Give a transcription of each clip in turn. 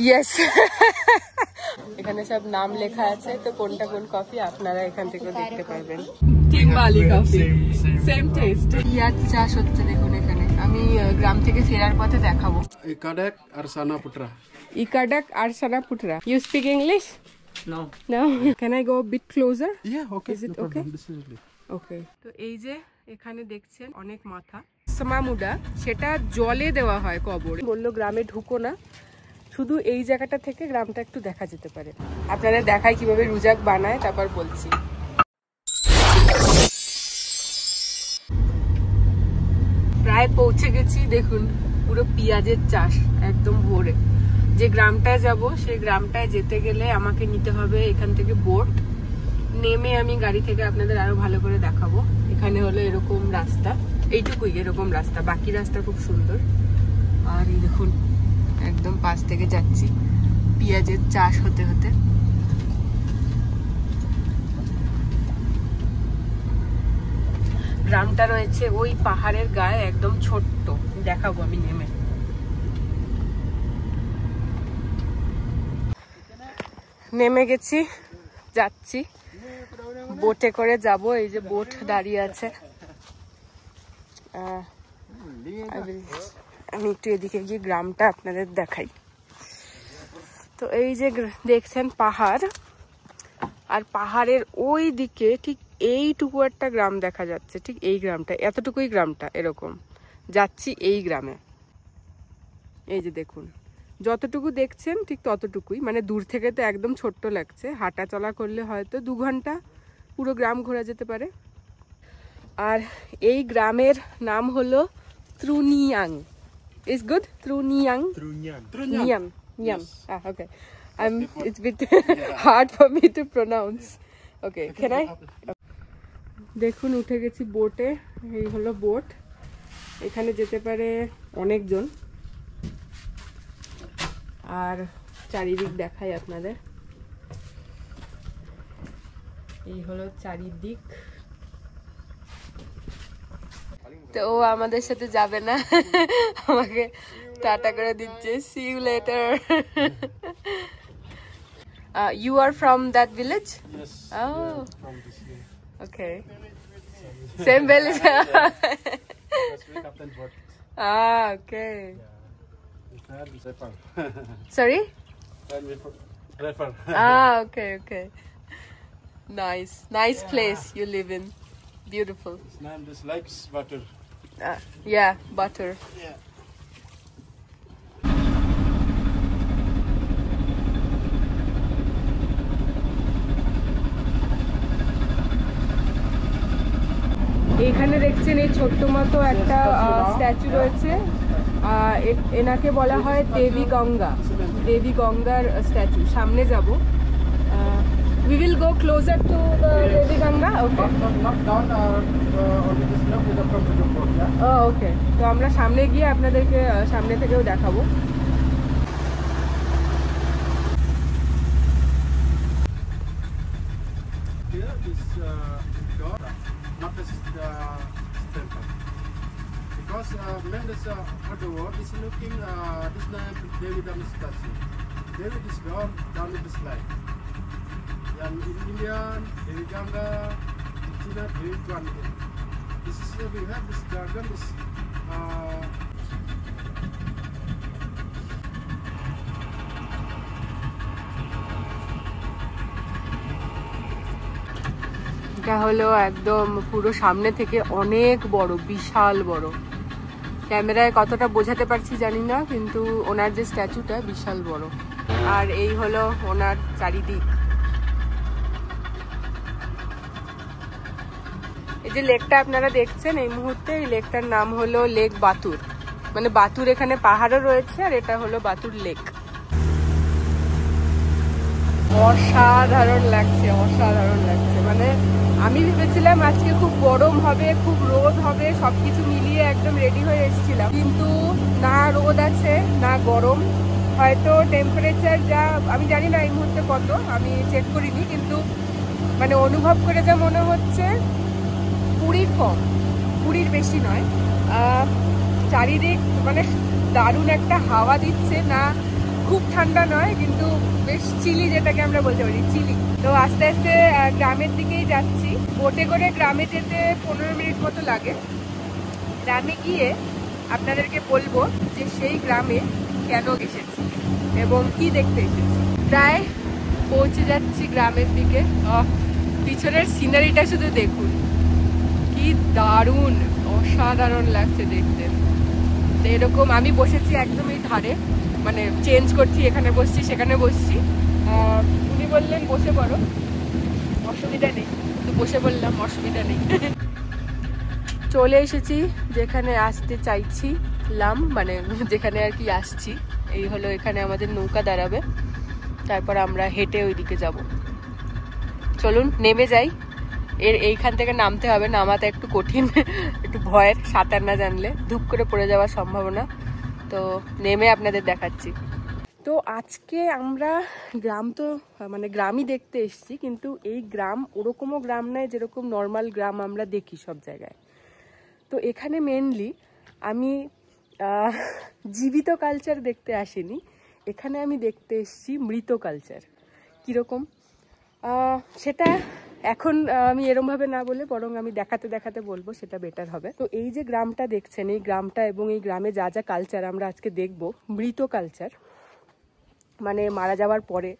Yes এখানে সব নাম লেখা আছে, তো কোনটা কোন কফি আপনারা এখান থেকে দেখতে পারবেন। কিংবালি কফি, সেম টেস্ট। পিঁয়াজ চাষ হচ্ছে দেখুন এখানে। আমি গ্রাম থেকে ফেরার পথে দেখাবো। Ikadak Arsana Putra. Ikadak Arsana Putra. You speak English? No. No. Can I go a bit closer? Yeah, okay. Is it no okay? Problem. Okay. তো এই যে এখানে দেখছেন অনেক মাথা সামামুডা, সেটা জলে দেওয়া হয় কবরে। বললো গ্রামে ঢুকো না, শুধু এই জায়গাটা থেকে গ্রামটা একটু দেখা যেতে পারে। আপনাদের দেখাই কিভাবে রুজাক বানায়, তারপর বলছি। প্রায় পৌঁছে গেছি, দেখুন পুরো পেঁয়াজের চাষ একদম ভোরে। যে গ্রামটায় যাব সেই গ্রামটায় যেতে গেলে আমাকে নিতে হবে এখান থেকে বোট। নেমে আমি গাড়ি থেকে আপনাদের আরো ভালো করে দেখাবো। এখানে হলো এরকম রাস্তা, এইটুকুই এরকম রাস্তা, বাকি রাস্তা খুব সুন্দর। আর এই দেখুন একদম পাশ থেকে যাচ্ছি পেঁয়াজের চাষ হতে হতে। গ্রামটা রয়েছে ওই পাহাড়ের গায়ে, একদম ছোট্ট, দেখাবো আমি নেমে। নেমে গেছি, যাচ্ছি বোটে করে যাব। এই যে বোট দাঁড়িয়ে আছে। আমি একটু এদিকে গিয়ে গ্রামটা আপনাদের দেখাই। তো এই যে দেখছেন পাহাড়, আর পাহাড়ের ওই দিকে ঠিক এইটুকু একটা গ্রাম দেখা যাচ্ছে। ঠিক এই গ্রামটা, এতটুকুই গ্রামটা, এরকম যাচ্ছি এই গ্রামে। এই যে দেখুন যতটুকু দেখছেন ঠিক ততটুকুই, মানে দূর থেকে তো একদম ছোট্ট লাগছে। হাঁটা চলা করলে হয়তো 2 ঘন্টা পুরো গ্রাম ঘোরা যেতে পারে। আর এই গ্রামের নাম হলো ত্রুনিয়াং। Is good? Truniang? Truniang. Yes. Okay. It's a bit hard for me to pronounce. Okay, can I? দেখুন উঠে গেছি বোটে। এই হলো বোট। এখানে যেতে পারে অনেকজন। আর চারিদিক দেখাই আপনাদের। এই হলো চারিদিক। তো ও আমাদের সাথে যাবে না, আমাকে টাটা করে দিচ্ছে। See you later. You are from that village? Yes. Oh. From this year. Okay. Same village. Captain Boat. Ah, okay. Sorry? Refer. Ah, okay. Nice place you live in. Beautiful. His name is likes butter. Yeah, butter. Yeah. এখানে দেখছেন এই ছোট্ট মতো একটা statue রয়েছে। এনাকে বলা হয় দেবী গঙ্গা। দেবী গঙ্গার স্ট্যাচু। সামনে যাব। We will go closer to the Devi Ganga. Okay. Not down only this left is from the boat, yeah? Oh, okay. তো আমরা সামনে গিয়ে আপনাদেরকে সামনে থেকেও দেখাবো। Here is God, not this temple. Because when this the world is looking this name David on statue. David is God down in this life. And in India, Devi Ganga, in China, Devi Ganga. This is we have this dragon is এটা হলো একদম পুরো সামনে থেকে অনেক বড়, বিশাল বড়। ক্যামেরায় কতটা বোঝাতে পারছি জানি না, কিন্তু ওনার যে স্ট্যাচুটা বিশাল বড়। আর এই হলো ওনার চারিদিক। এই যে লেকটা আপনারা দেখছেন এই মুহূর্তে, এই লেকটার নাম হলো লেক বাতুর। মানে বাতুর এখানে পাহাড়ও রয়েছে, আর এটা হলো বাতুর লেক। অসাধারণ লাগছে, অসাধারণ লাগছে। মানে আমি ভেবেছিলাম আজকে খুব গরম হবে, খুব রোদ হবে, সবকিছু মিলিয়ে একদম রেডি হয়ে এসেছিলাম, কিন্তু না রোদ আছে না গরম। হয়তো টেম্পারেচার যা আমি জানি না এই মুহূর্তে কত, আমি চেক করিনি, কিন্তু মানে অনুভব করে যা মনে হচ্ছে 20 কম, 20 বেশি নয়। চারিদিক মানে দারুণ একটা হাওয়া দিচ্ছে না, খুব ঠান্ডা নয় কিন্তু বেশ চিলি, যেটাকে আমরা বলতে পারি চিলি। তো আস্তে আস্তে গ্রামের দিকেই যাচ্ছি। বোটে করে গ্রামে যেতে 15 মিনিট মতো লাগে। গ্রামে গিয়ে আপনাদেরকে বলবো যে সেই গ্রামে কেন এসেছি এবং কি দেখতে এসেছি। প্রায় পৌঁছে যাচ্ছি গ্রামের দিকে। পিছনের সিনারিটা শুধু দেখুন, কি দারুণ, অসাধারণ লাগছে দেখতে। তো এরকম আমি বসেছি একদমই ধারে, মানে চেঞ্জ করছি, এখানে বসছি সেখানে বসছি। উনি বললেন বসে পড়ো, অসুবিধা নেই, তো বসে বললাম অসুবিধা নেই। চলে এসেছি যেখানে আসতে চাইছিলাম, মানে যেখানে আর কি আসছি। এই হলো, এখানে আমাদের নৌকা দাঁড়াবে, তারপর আমরা হেঁটে ওইদিকে যাব। চলুন নেমে যাই। এইখান থেকে নামতে হবে, নামাতে একটু কঠিন, একটু ভয়ের, সাঁতার না জানলে ধুপ করে পড়ে যাওয়ার সম্ভাবনা। তো নেমে আপনাদের দেখাচ্ছি। তো আজকে আমরা গ্রাম, তো মানে গ্রামই দেখতে এসেছি, কিন্তু এই গ্রাম ওরকমও গ্রাম নয় যেরকম নর্মাল গ্রাম আমরা দেখি সব জায়গায়। তো এখানে মেনলি আমি জীবিত কালচার দেখতে আসিনি, এখানে আমি দেখতে এসেছি মৃত কালচার। কীরকম সেটা এখন আমি এরমভাবে না বলে বরং আমি দেখাতে দেখাতে বলবো, সেটা বেটার হবে। তো এই যে গ্রামটা দেখছেন, এই গ্রামটা এবং এই গ্রামে যা যা কালচার আমরা আজকে দেখব, মৃত কালচার মানে মারা যাওয়ার পরে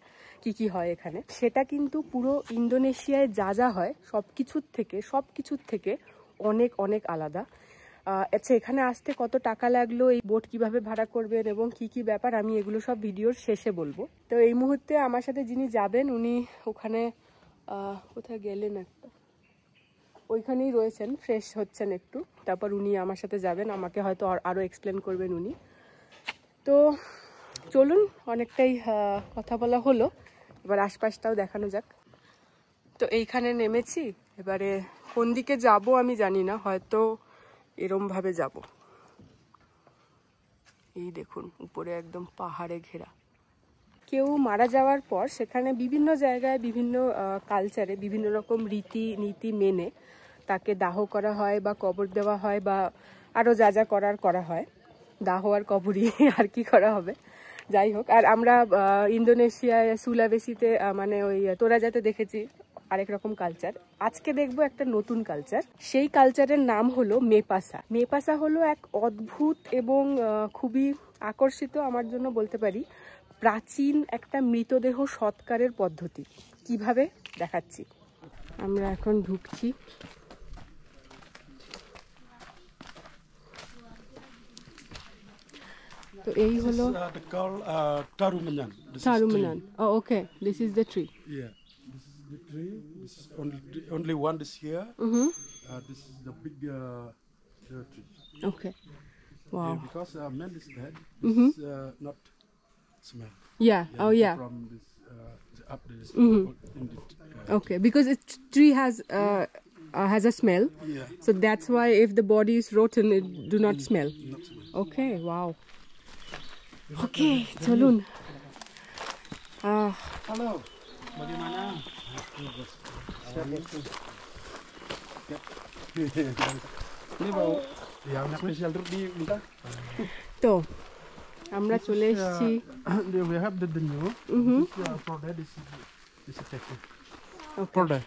কি কি হয় এখানে, সেটা কিন্তু পুরো ইন্দোনেশিয়ায় যা যা হয় সব কিছুর থেকে অনেক অনেক আলাদা। আচ্ছা, এখানে আসতে কত টাকা লাগলো, এই বোট কিভাবে ভাড়া করবেন এবং কি কি ব্যাপার, আমি এগুলো সব ভিডিওর শেষে বলবো। তো এই মুহূর্তে আমার সাথে যিনি যাবেন উনি ওখানে কোথায় গেলেন, একটা ওইখানেই রয়েছেন, ফ্রেশ হচ্ছেন একটু, তারপর উনি আমার সাথে যাবেন, আমাকে হয়তো আরও এক্সপ্লেন করবেন উনি। তো চলুন, অনেকটাই কথা বলা হলো, এবার আশপাশটাও দেখানো যাক। তো এইখানে নেমেছি, এবারে কোন দিকে যাব আমি জানি না, হয়তো এরমভাবে যাব। এই দেখুন উপরে একদম পাহাড়ে ঘেরা। কেউ মারা যাওয়ার পর সেখানে বিভিন্ন জায়গায় বিভিন্ন কালচারে বিভিন্ন রকম রীতি মেনে তাকে দাহ করা হয় বা কবর দেওয়া হয়, বা আরও যা যা করা হয়। দাহ আর কবরই আর কি করা হবে, যাই হোক। আর আমরা ইন্দোনেশিয়ায় সুলাভেসিতে মানে ওই তোরাজাতে দেখেছি আরেক রকম কালচার। আজকে দেখবো একটা নতুন কালচার, সেই কালচারের নাম হলো মেপাসা। মেপাসা হলো এক অদ্ভুত এবং খুবই আকর্ষিত, আমার জন্য বলতে পারি, প্রাচীন একটা মৃতদেহ সৎকারের পদ্ধতি। কিভাবে দেখাচ্ছি। আমরা এখন ঢুকছি। তো এই হলো Tarumanan. Oh, okay. This is the tree. Yeah, this is the tree. This is only one this year. This is the big tree. Okay. Wow. Yeah, because man is dead. This is not smell. Yeah. Oh, yeah. From this up this. Okay, because its tree has a smell. Yeah. So that's why if the body is rotten, it do not smell. Not smell. Okay. Wow. Okay, চলুন। Halo. Bagaimana? Ini bau yang spesial truk diminta. তো আমরা চলে এসেছি। We have the new. For that this is a technique. Okay. For that.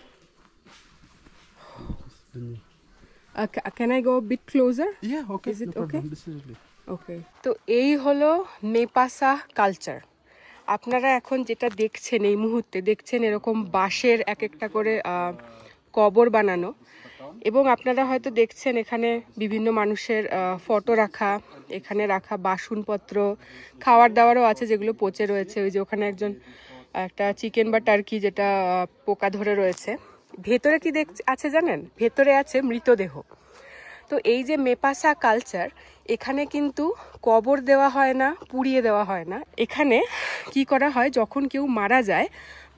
Can I go a bit closer? Yeah, okay. Is it no problem. okay? This is okay. ওকে, তো এই হলো মেপাসা culture. আপনারা এখন যেটা দেখছেন, এই মুহূর্তে দেখছেন এরকম বাঁশের এক একটা করে কবর বানানো, এবং আপনারা হয়তো দেখছেন এখানে বিভিন্ন মানুষের ফটো রাখা, এখানে রাখা বাসনপত্র, খাওয়ার দাওয়ারও আছে যেগুলো পচে রয়েছে। ওই যে ওখানে একটা চিকেন বা টার্কি যেটা পোকা ধরে রয়েছে। ভেতরে কি আছে জানেন? ভেতরে আছে মৃতদেহ। তো এই যে মেপাসা কালচার, এখানে কিন্তু কবর দেওয়া হয় না, পুড়িয়ে দেওয়া হয় না। এখানে কি করা হয়, যখন কেউ মারা যায়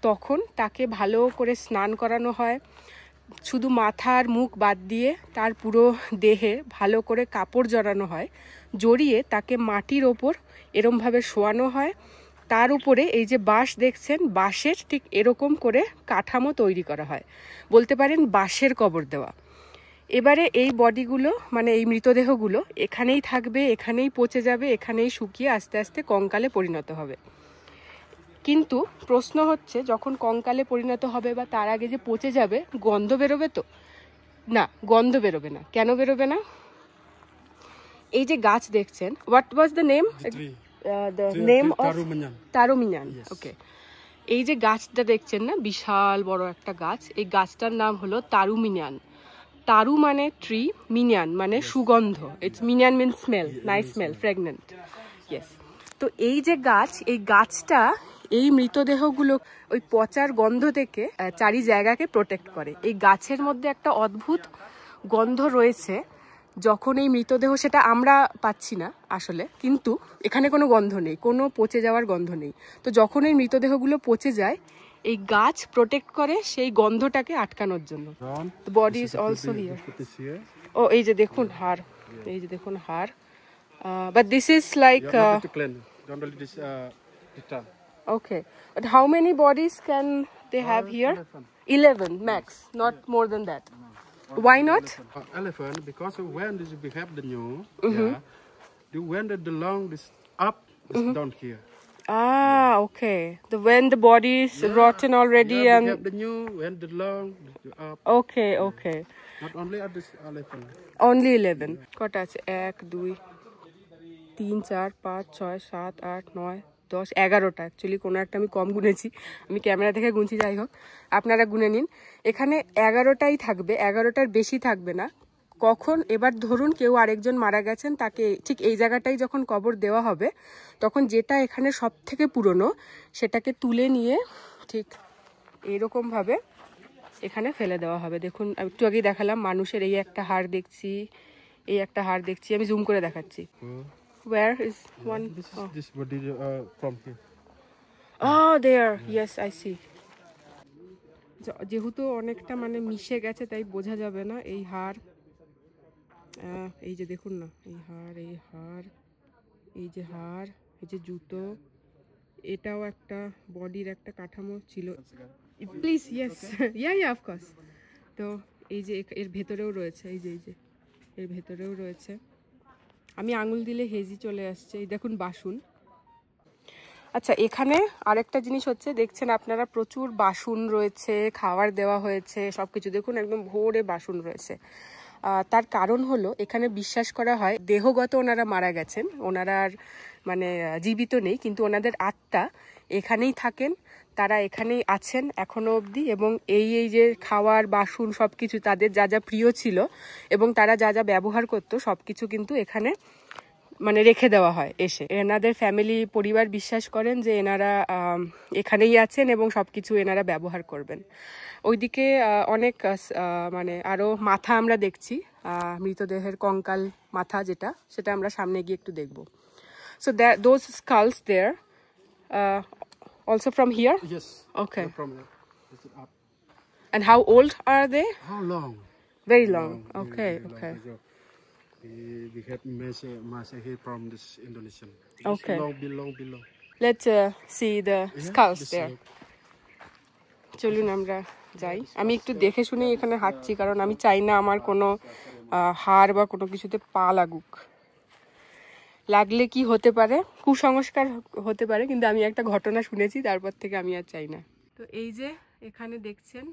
তখন তাকে ভালো করে স্নান করানো হয়, শুধু মাথা আর মুখ বাদ দিয়ে তার পুরো দেহে ভালো করে কাপড় জড়ানো হয়, জড়িয়ে তাকে মাটির ওপর এরমভাবে শোয়ানো হয়। তার উপরে এই যে বাঁশ দেখছেন, বাঁশের ঠিক এরকম করে কাঠামো তৈরি করা হয়, বলতে পারেন বাঁশের কবর দেওয়া। এবারে এই বডিগুলো মানে এই মৃতদেহগুলো এখানেই থাকবে, এখানেই পচে যাবে, এখানেই শুকিয়ে আস্তে আস্তে কঙ্কালে পরিণত হবে। কিন্তু প্রশ্ন হচ্ছে যখন কঙ্কালে পরিণত হবে বা তার আগে যে পচে যাবে, গন্ধ বেরোবে তো? না, গন্ধ বেরোবে না। কেন বেরোবে না? এই যে গাছ দেখছেন, what was the name? The name of তারুমিয়ান। ওকে, এই যে গাছটা দেখছেন না, বিশাল বড় একটা গাছ, এই গাছটার নাম হলো তারুমিয়ান। তারু মানে ট্রি, মিনিয়ান মানে সুগন্ধ। ইটস মিনিয়ান mean smell, nice smell, fragrant. Yes. তো এই যে গাছ, এই গাছটা এই মৃতদেহগুলো ওই পচার গন্ধ থেকে চারি জায়গাকে প্রোটেক্ট করে। এই গাছের মধ্যে একটা অদ্ভুত গন্ধ রয়েছে, যখন এই মৃতদেহ, সেটা আমরা পাচ্ছি না আসলে, কিন্তু এখানে কোনো গন্ধ নেই, কোনো পচে যাওয়ার গন্ধ নেই। তো যখন এই মৃতদেহগুলো পচে যায়, এই গাছ প্রোটেক্ট করে সেই গন্ধটাকে আটকানোর জন্য। The body is also here. ও এই যে দেখুন হাড়, এই যে দেখুন হাড়। But this is like okay. But how many bodies can they have here? 11 max, not more than that. Why not? Elephant, because when we have the new, when the lung is up, it's down here. Ah, okay. When the body is rotten already, We and have the new, when the lung is up. okay, okay. Not only at this elephant. Only 11. কটা আছে? 1 2 3 4 5 6 7 8 9 10 11টা। Actually কোনো একটা আমি কম গুনেছি, আমি camera থেকে গুনছি, যাই হোক আপনারা গুনে নিন। এখানে 11টাই থাকবে, 11টার বেশি থাকবে না। কখন, এবার ধরুন কেউ আরেকজন মারা গেছেন, তাকে ঠিক এই জায়গাটাই যখন কবর দেওয়া হবে, তখন যেটা এখানে সব থেকে পুরনো সেটাকে তুলে নিয়ে ঠিক এইরকমভাবে এখানে ফেলে দেওয়া হবে। দেখুন একটু আগেই দেখালাম মানুষের এই একটা হাড় দেখছি, এই একটা হাড় দেখছি, আমি জুম করে দেখাচ্ছি। Where is one? This body from here. Oh, there. Yes, I see. যেহেতু অনেকটা মানে মিশে গেছে তাই বোঝা যাবে না এই হাড়। এই যে দেখুন না, এই হাড়, এই হাড়, এই যে হাড়, এই যে জুতো, এটাও একটা বডির একটা কাঠামো ছিল। Please, yes, yeah of course. তো এই যে এর ভেতরেও রয়েছে, এই যে এর ভেতরেও রয়েছে। আমি আঙুল দিলে হেজি চলে আসছে। এই দেখুন বাসন। আচ্ছা, এখানে আরেকটা জিনিস হচ্ছে, দেখছেন আপনারা প্রচুর বাসন রয়েছে, খাবার দেওয়া হয়েছে, সবকিছু দেখুন একদম ভোরে বাসন রয়েছে। তার কারণ হলো এখানে বিশ্বাস করা হয় দেহগত ওনারা মারা গেছেন, ওনারা আর মানে জীবিত নেই, কিন্তু ওনাদের আত্মা এখানেই থাকেন, তারা এখানেই আছেন এখনো অবধি। এবং এই যে খাওয়ার বাসন সবকিছু তাদের যা যা প্রিয় ছিল এবং তারা যা যা ব্যবহার করতো সবকিছু কিন্তু এখানে মানে রেখে দেওয়া হয় এসে। এনাদের ফ্যামিলি পরিবার বিশ্বাস করেন যে এনারা এখানেই আছেন এবং সবকিছু এনারা ব্যবহার করবেন। ওইদিকে অনেক মানে আরো মাথা আমরা দেখছি, মৃতদেহের কঙ্কাল মাথা যেটা, সেটা আমরা সামনে গিয়ে একটু দেখব। So those skulls there, also from here? Yes. Okay. From here. This is up. And how old are they? How long? Very long. Okay, okay. We have Masa here from this Indonesian. Okay. Below. Let's see the skulls there. চলুন আমরা যাই। আমি একটু দেখে শুনে এখানে হাঁটছি, কারণ আমি চাই না আমার কোনো হাড় বা কোনো কিছুতে পা লাগুক। লাগলে কি হতে পারে, কুসংস্কার হতে পারে, কিন্তু আমি একটা ঘটনা শুনেছি, তারপর থেকে আমি আর চাই না। তো এই যে এখানে দেখছেন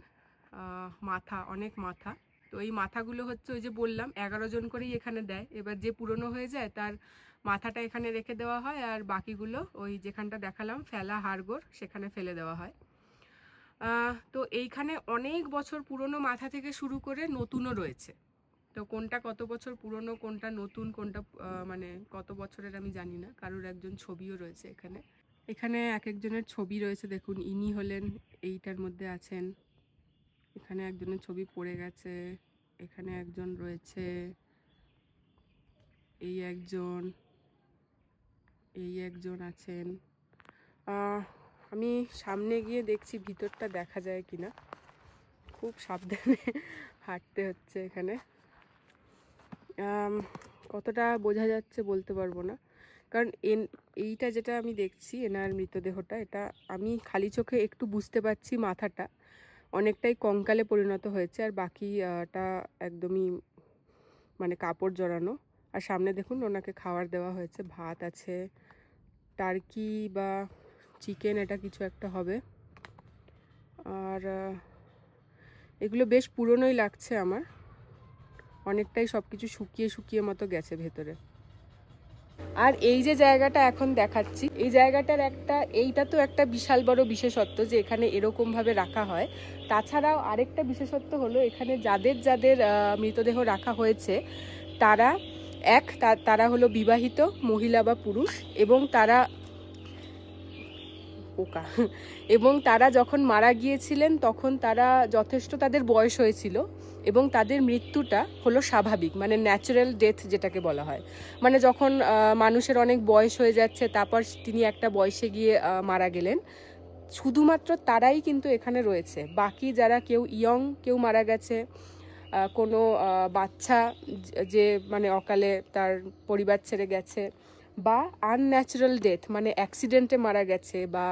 মাথা, অনেক মাথা। তো এই মাথাগুলো হচ্ছে ওই যে বললাম 11 জন করেই এখানে দেয়। এবার যে পুরনো হয়ে যায় তার মাথাটা এখানে রেখে দেওয়া হয়, আর বাকিগুলো ওই যেখানটা দেখালাম ফেলা হাড়গোড় সেখানে ফেলে দেওয়া হয়। তো এইখানে অনেক বছর পুরনো মাথা থেকে শুরু করে নতুনও রয়েছে। তো কোনটা কত বছর পুরনো, কোনটা নতুন, কোনটা মানে কত বছরের আমি জানি না। কারোর একজন ছবিও রয়েছে এখানে। এখানে এক একজনের ছবি রয়েছে, দেখুন ইনি হলেন এইটার মধ্যে আছেন, এখানে একজনের ছবি পড়ে গেছে, এখানে একজন রয়েছে, এই একজন আছেন। আমি সামনে গিয়ে দেখছি ভিতরটা দেখা যায় কিনা, খুব সাবধানে হাঁটতে হচ্ছে এখানে। কতটা বোঝা যাচ্ছে বলতে পারবো না, কারণ এইটা যেটা আমি দেখছি এনার মৃতদেহটা, এটা আমি খালি চোখে একটু বুঝতে পারছি মাথাটা, অনেকটাই কঙ্কালে পরিণত হয়েছে, আর বাকিটা একদমই মানে কাপড় জড়ানো। আর সামনে দেখুন ওনাকে খাবার দেওয়া হয়েছে, ভাত আছে, টার্কি বা চিকেন এটা কিছু একটা হবে। আর এগুলো বেশ পুরনোই লাগছে আমার, অনেকটাই সব কিছু শুকিয়ে শুকিয়ে মতো গেছে ভেতরে। আর এই যে জায়গাটা এখন দেখাচ্ছি, এই জায়গাটার এইটা তো একটা বিশাল বড় বিশেষত্ব যে এখানে এরকম ভাবে রাখা হয়। তাছাড়াও আরেকটা বিশেষত্ব হলো এখানে যাদের যাদের মৃতদেহ রাখা হয়েছে তারা হলো বিবাহিত মহিলা বা পুরুষ, এবং তারা যখন মারা গিয়েছিলেন তখন তারা যথেষ্ট তাদের বয়স হয়েছিল, এবং তাদের মৃত্যুটা হলো স্বাভাবিক, মানে ন্যাচারাল ডেথ যেটাকে বলা হয়। মানে যখন মানুষের অনেক বয়স হয়ে যাচ্ছে, তারপর তিনি একটা বয়সে গিয়ে মারা গেলেন, শুধুমাত্র তারাই কিন্তু এখানে রয়েছে। বাকি যারা কেউ ইয়ং কেউ মারা গেছে, কোনো বাচ্চা যে মানে অকালে তার পরিবার ছেড়ে গেছে, বা আনন্যাচারাল ডেথ মানে অ্যাক্সিডেন্টে মারা গেছে, বা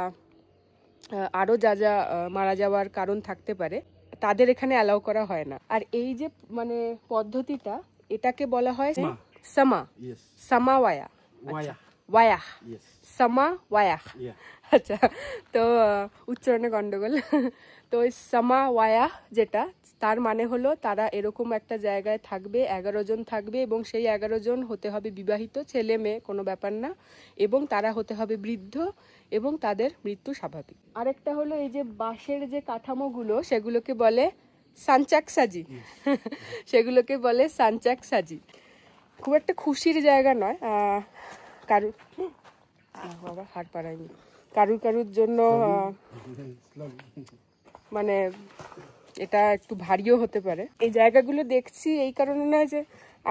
আরও যা যা মারা যাওয়ার কারণ থাকতে পারে, তাদের এখানে অ্যালাউ করা হয় না। আর এই যে মানে পদ্ধতিটা, এটাকে বলা হয় সামাওয়ায়া। ওয়ায়াহ, সামাওয়ায়াহ। আচ্ছা, তো উচ্চারণে গন্ডগোল। তো ওই সামাওয়ায়াহ যেটা, তার মানে হলো তারা এরকম একটা জায়গায় থাকবে, 11 জন থাকবে, এবং সেই 11 জন হতে হবে বিবাহিত, ছেলে মেয়ে কোনো ব্যাপার না, এবং তারা হতে হবে বৃদ্ধ, এবং তাদের মৃত্যু স্বাভাবিক। আরেকটা হলো এই যে বাঁশের যে কাঠামোগুলো, সেগুলোকে বলে সাঞ্চাক সাজি। সেগুলোকে বলে সাঞ্চাক সাজি। খুব একটা খুশির জায়গা নয়, বাবা হার পাড়ায়নি, কারুর জন্য মানে এটা একটু ভারীও হতে পারে। এই জায়গাগুলো দেখছি এই কারণে নয় যে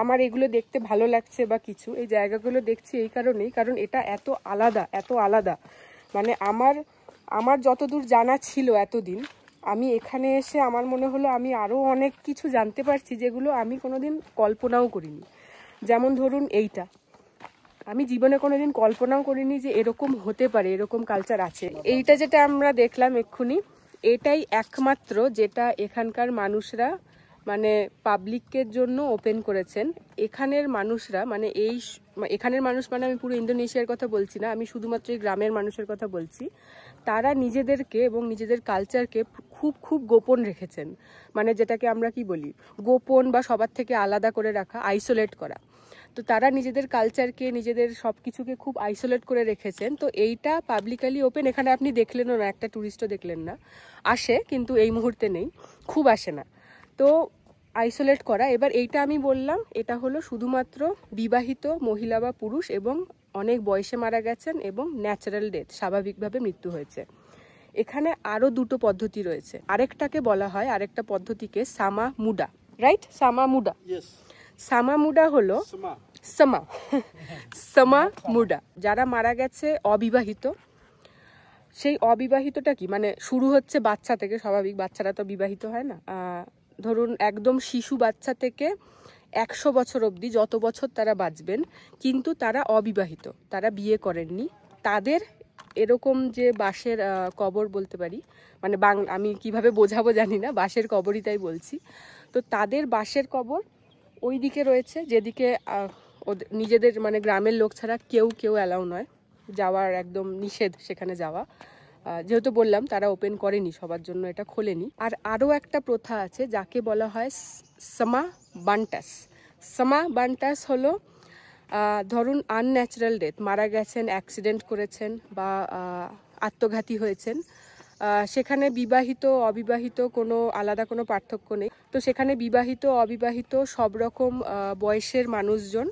আমার এগুলো দেখতে ভালো লাগছে বা কিছু, এই জায়গাগুলো দেখছি এই কারণেই, কারণ এটা এত আলাদা। মানে আমার যতদূর জানা ছিল এতদিন, আমি এখানে এসে আমার মনে হলো আমি আরও অনেক কিছু জানতে পারছি যেগুলো আমি কোনোদিন কল্পনাও করিনি। যেমন ধরুন এইটা, আমি জীবনে কোনোদিন কল্পনাও করিনি যে এরকম হতে পারে, এরকম কালচার আছে। এইটা যেটা আমরা দেখলাম এক্ষুনি, এটাই একমাত্র যেটা এখানকার মানুষরা মানে পাবলিকের জন্য ওপেন করেছেন। এখানের মানুষরা মানে এখানের মানুষ মানে আমি পুরো ইন্দোনেশিয়ার কথা বলছি না, আমি শুধুমাত্র এই গ্রামের মানুষের কথা বলছি। তারা নিজেদেরকে এবং নিজেদের কালচারকে খুব গোপন রেখেছেন, মানে যেটাকে আমরা কি বলি গোপন বা সবার থেকে আলাদা করে রাখা, আইসোলেট করা। তো তারা নিজেদের কালচারকে, নিজেদের সব কিছুকে খুব আইসোলেট করে রেখেছেন। তো এইটা পাবলিকালি ওপেন, এখানে আপনি দেখলেনও না, একটা ট্যুরিস্টও দেখলেন না। আসে কিন্তু এই মুহূর্তে নেই, খুব আসে না। তো আইসোলেট করা। এবার এইটা আমি বললাম, এটা হলো শুধুমাত্র বিবাহিত মহিলা বা পুরুষ, এবং অনেক বয়সে মারা গেছেন, এবং ন্যাচারাল ডেথ, স্বাভাবিকভাবে মৃত্যু হয়েছে। এখানে আরও দুটো পদ্ধতি রয়েছে। আরেকটাকে বলা হয়, আরেকটা পদ্ধতিকে সামামুডা, রাইট? সামামুডা, সামামুডা হলো সামামুডা, যারা মারা গেছে অবিবাহিত। সেই অবিবাহিতটা কি মানে শুরু হচ্ছে বাচ্চা থেকে, স্বাভাবিক বাচ্চারা তো বিবাহিত হয় না, ধরুন একদম শিশু বাচ্চা থেকে 100 বছর অবধি যত বছর তারা বাঁচবেন, কিন্তু তারা অবিবাহিত, তারা বিয়ে করেননি। তাদের এরকম যে বাঁশের কবর বলতে পারি, মানে আমি কিভাবে বোঝাবো জানি না, বাঁশের কবরই তাই বলছি। তো তাদের বাঁশের কবর ওই দিকে রয়েছে, যেদিকে নিজেদের মানে গ্রামের লোক ছাড়া কেউ অ্যালাউ নয়, যাওয়ার একদম নিষেধ সেখানে যাওয়া। যেহেতু বললাম তারা ওপেন করেনি, সবার জন্য এটা খোলেনি। আর আরও একটা প্রথা আছে যাকে বলা হয় সামাবান্টাস হলো ধরুন আনন্যাচারাল ডেথ, মারা গেছেন, অ্যাক্সিডেন্ট করেছেন বা আত্মঘাতী হয়েছেন, সেখানে বিবাহিত অবিবাহিত কোনো আলাদা কোনো পার্থক্য নেই। তো সেখানে বিবাহিত অবিবাহিত সব রকম বয়সের মানুষজন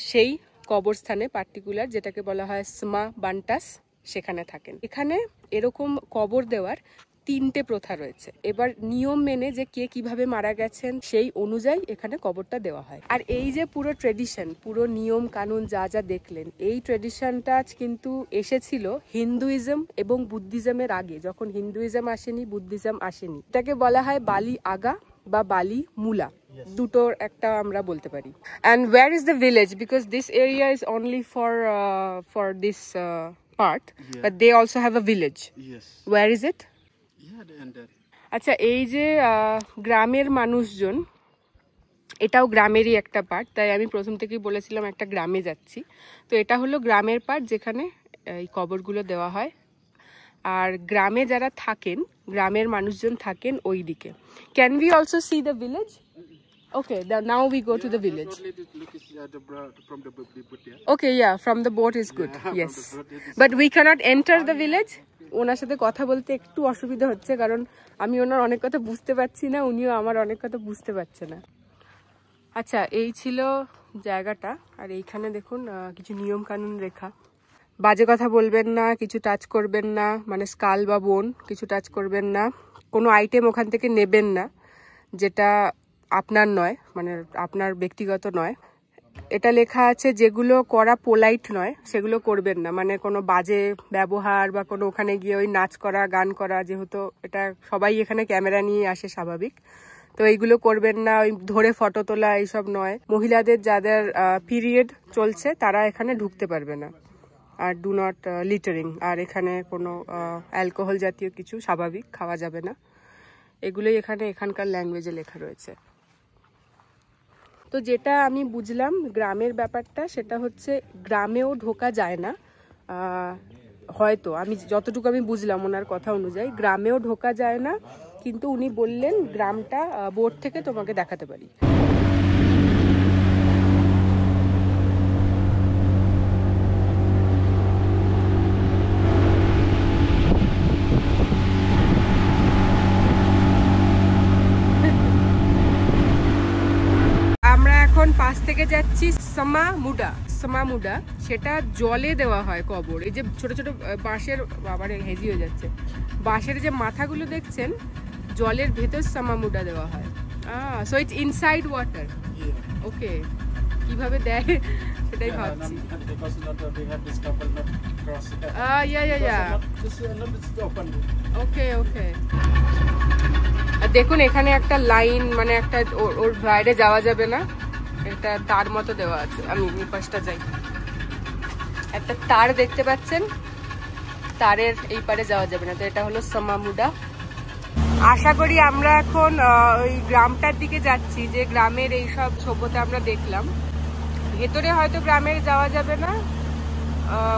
সেই কবরস্থানে পার্টিকুলার, যেটাকে বলা হয় সামাবান্টাস, সেখানে থাকেন। এখানে এরকম কবর দেওয়ার 3টে প্রথা রয়েছে। এবার নিয়ম মেনে যে কে কিভাবে মারা গেছেন সেই অনুযায়ী এখানে কবরটা দেওয়া হয়। আর এই যে পুরো ট্রেডিশন, পুরো নিয়ম কানুন যা দেখলেন, এই ট্রেডিশনটা কিন্তু এসেছিল হিন্দুইজম এবং বুদ্ধিজমের আগে, যখন হিন্দুইজম আসেনি, বুদ্ধিজম আসেনি। এটাকে বলা হয় বালি আগা বা বালি মূলা, দুটোর একটা আমরা বলতে পারি। And where is the village? Because this area is only for this part, but they also have a village. Yes. Where is it? Yeah, and that. আচ্ছা, এই যে গ্রামের মানুষজন, এটাও গ্রামেরই একটা পার্ট, তাই আমি প্রথম থেকেই বলেছিলাম একটা গ্রামে যাচ্ছি। তো এটা হলো গ্রামের পার্ট যেখানে এই কবরগুলো দেওয়া হয়। আর গ্রামে যারা থাকেন, গ্রামের মানুষজন থাকেন ওই দিকে। Can we also see the village? Okay, now we go to the village. Okay, yeah, from the boat is good. Yes, but we cannot enter the village. ওনার সাথে কথা বলতে একটু অসুবিধা হচ্ছে, কারণ আমি ওনার অনেক কথা বুঝতে পারছি না, উনিও আমার অনেক কথা বুঝতে পারছে না। আচ্ছা, এই ছিল জায়গাটা। আর এইখানে দেখুন কিছু নিয়ম কানুন রেখা। বাজে কথা বলবেন না, কিছু টাচ করবেন না, মানে স্কাল বা বোন কিছু টাচ করবেন না, কোনো আইটেম ওখান থেকে নেবেন না যেটা আপনার নয়, মানে আপনার ব্যক্তিগত নয়। এটা লেখা আছে যেগুলো করা পোলাইট নয় সেগুলো করবেন না, মানে কোনো বাজে ব্যবহার বা কোনো ওখানে গিয়ে ওই নাচ করা, গান করা, যেহেতু এটা সবাই এখানে ক্যামেরা নিয়ে আসে স্বাভাবিক, তো এইগুলো করবেন না। ওই ধরে ফটো তোলা এইসব নয়। মহিলাদের যাদের পিরিয়ড চলছে তারা এখানে ঢুকতে পারবে না। আর ডু নট লিটারিং। আর এখানে কোনো অ্যালকোহল জাতীয় কিছু স্বাভাবিক খাওয়া যাবে না। এগুলোই এখানকার ল্যাঙ্গুয়েজে লেখা রয়েছে। তো যেটা আমি বুঝলাম গ্রামের ব্যাপারটা, সেটা হচ্ছে গ্রামেও ঢোকা যায় না। হয়তো আমি যতটুকু আমি বুঝলাম ওনার কথা অনুযায়ী গ্রামেও ঢোকা যায় না, কিন্তু উনি বললেন গ্রামটা বোট থেকে তোমাকে দেখাতে পারি। পাশ থেকে যাচ্ছি সামামুডা। সেটা জলে দেওয়া হয় কবর। এই যে ছোট ছোট বাঁশের, বাবারে হেজি হয়ে যাচ্ছে, বাঁশের যে মাথাগুলো দেখছেন, জলের ভেতর সামামুডা দেওয়া হয়। So it's inside water. Okay, কিভাবে দেয় সেটাই ভাবছি। ওকে ওকে। দেখুন এখানে একটা লাইন, মানে একটা ওর বাইরে যাওয়া যাবে না, এটা তার মতো দেওয়া আছে। আমি পাশটা যাই, একটা তার দেখতে পাচ্ছেন, তারের এই পারে যাওয়া যাবে না। তো এটা হলো সামামুডা। আশা করি আমরা এখন ওই গ্রামটার দিকে যাচ্ছি, যে গ্রামের এইসব সভ্যতা আমরা দেখলাম। ভেতরে হয়তো গ্রামের যাওয়া যাবে না,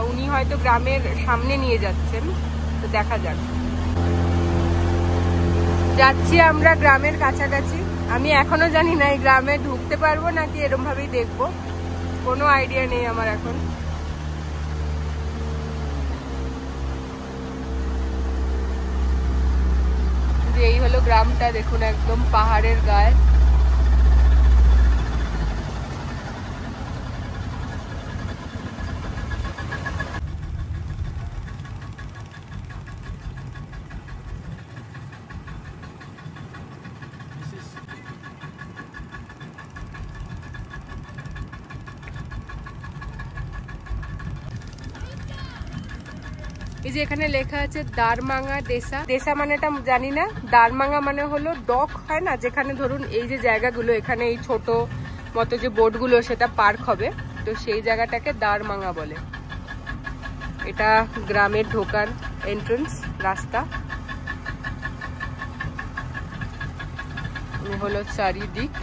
উনি হয়তো গ্রামের সামনে নিয়ে যাচ্ছেন, তো দেখা যাক। যাচ্ছি আমরা গ্রামের কাছাকাছি। আমি এখনো জানি না এই গ্রামে ঢুকতে পারবো নাকি এরকম ভাবেই দেখবো, কোনো আইডিয়া নেই আমার এখন। এই হলো গ্রামটা, দেখুন একদম পাহাড়ের গায়ে। এই যে এখানে লেখা আছে দারমাঙ্গা দেশা। দেশা মানেটা জানি না, দারমাঙ্গা মানে হলো ডক হয় না, যেখানে ধরুন এই যে জায়গাগুলো, এখানে এই ছোট মতো যে বোটগুলো সেটা পার্ক হবে, তো সেই জায়গাটাকে দারমাঙ্গা বলে। এটা গ্রামের ঢোকার এন্ট্রান্স রাস্তা। হলো চারিদিক।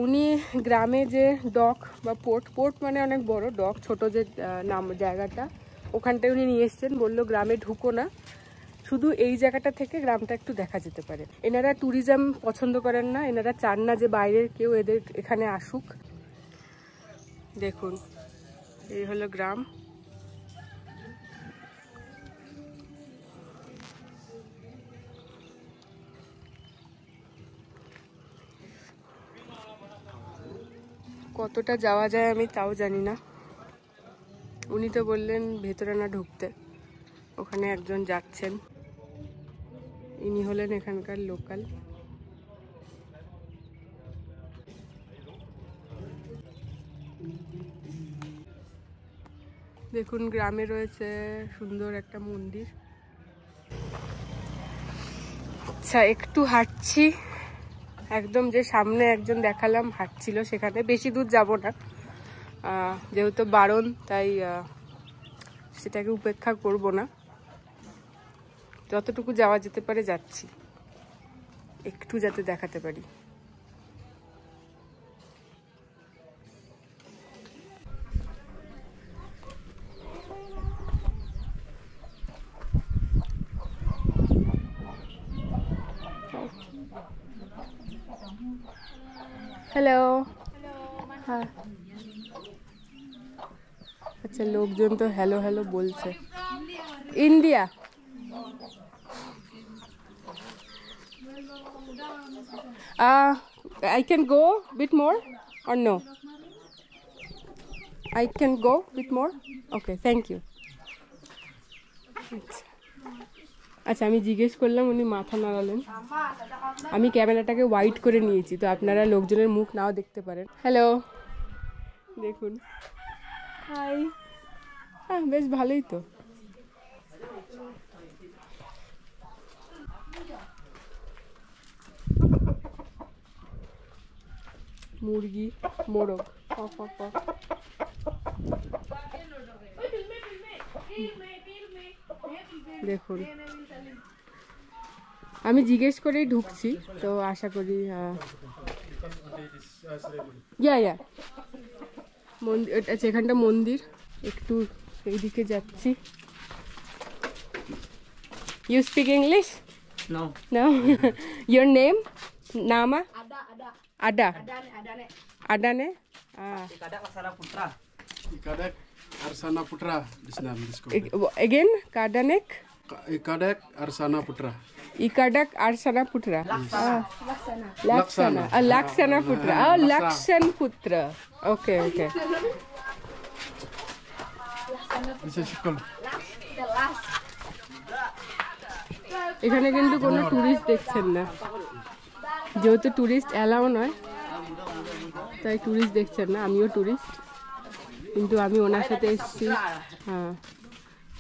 উনি গ্রামে যে ডক বা পোর্ট মানে অনেক বড়, ডক ছোট যে নাম জায়গাটা, ওখানটায় উনি নিয়ে এসছেন। বললো গ্রামে ঢুকো না, শুধু এই জায়গাটা থেকে গ্রামটা একটু দেখা যেতে পারে। এনারা ট্যুরিজম পছন্দ করেন না, এনারা চান না যে বাইরের কেউ এদের এখানে আসুক। দেখুন এই হলো গ্রাম। কতটা যাওয়া যায় আমি তাও জানি না। উনি তো বললেন ভেতরে না ঢুকতে, ওখানে একজন যাচ্ছেন, ইনি হলেন এখানকার লোকাল। দেখুন গ্রামে রয়েছে সুন্দর একটা মন্দির। আচ্ছা, একটু হাঁটছি, একদম যে সামনে একজন দেখালাম হাঁটছিল সেখানে। বেশি দূর যাব না, যেহেতু বারণ, তাই সেটাকে উপেক্ষা করব না। যতটুকু যাওয়া যেতে পারে যাচ্ছি, একটু যাতে দেখাতে পারি। হ্যালো। হ্যাঁ, আচ্ছা, লোকজন তো হ্যালো হ্যালো বলছে। India. I can go bit more or no? I can go bit more? Okay, thank you. আচ্ছা, আমি জিজ্ঞেস করলাম, উনি মাথা নাড়ালেন। আমি ক্যামেরাটাকে ওয়াইড করে নিয়েছি, তো আপনারা লোকজনের মুখ নাও দেখতে পারেন। হ্যালো, দেখুন। হাই। হ্যাঁ, বেশ ভালোই তো। মুরগি, মোরগ, দেখুন। আমি জিজ্ঞেস করেই ঢুকছি, তো আশা করি ইয়া মন্দির। আচ্ছা, এখানটা মন্দির। একটু এইদিকে যাচ্ছি। You speak English? No. No. Your name? Nama? Ada. Adane? Ikadak Laksana Putra. Ikadak Arsana Putra. This name is Again, Kadanek? Ikadak Arsana Putra. Ikadak Arsana Putra. Laksana. Laksana Putra. Laksan Putra. Okay. This is school. এখানে কিন্তু কোনো tourist দেখছেন না, যেহেতু tourist allow নয়, তাই tourist দেখছেন না। আমিও টুরিস্ট, কিন্তু আমি ওনার সাথে এসেছি। হ্যাঁ,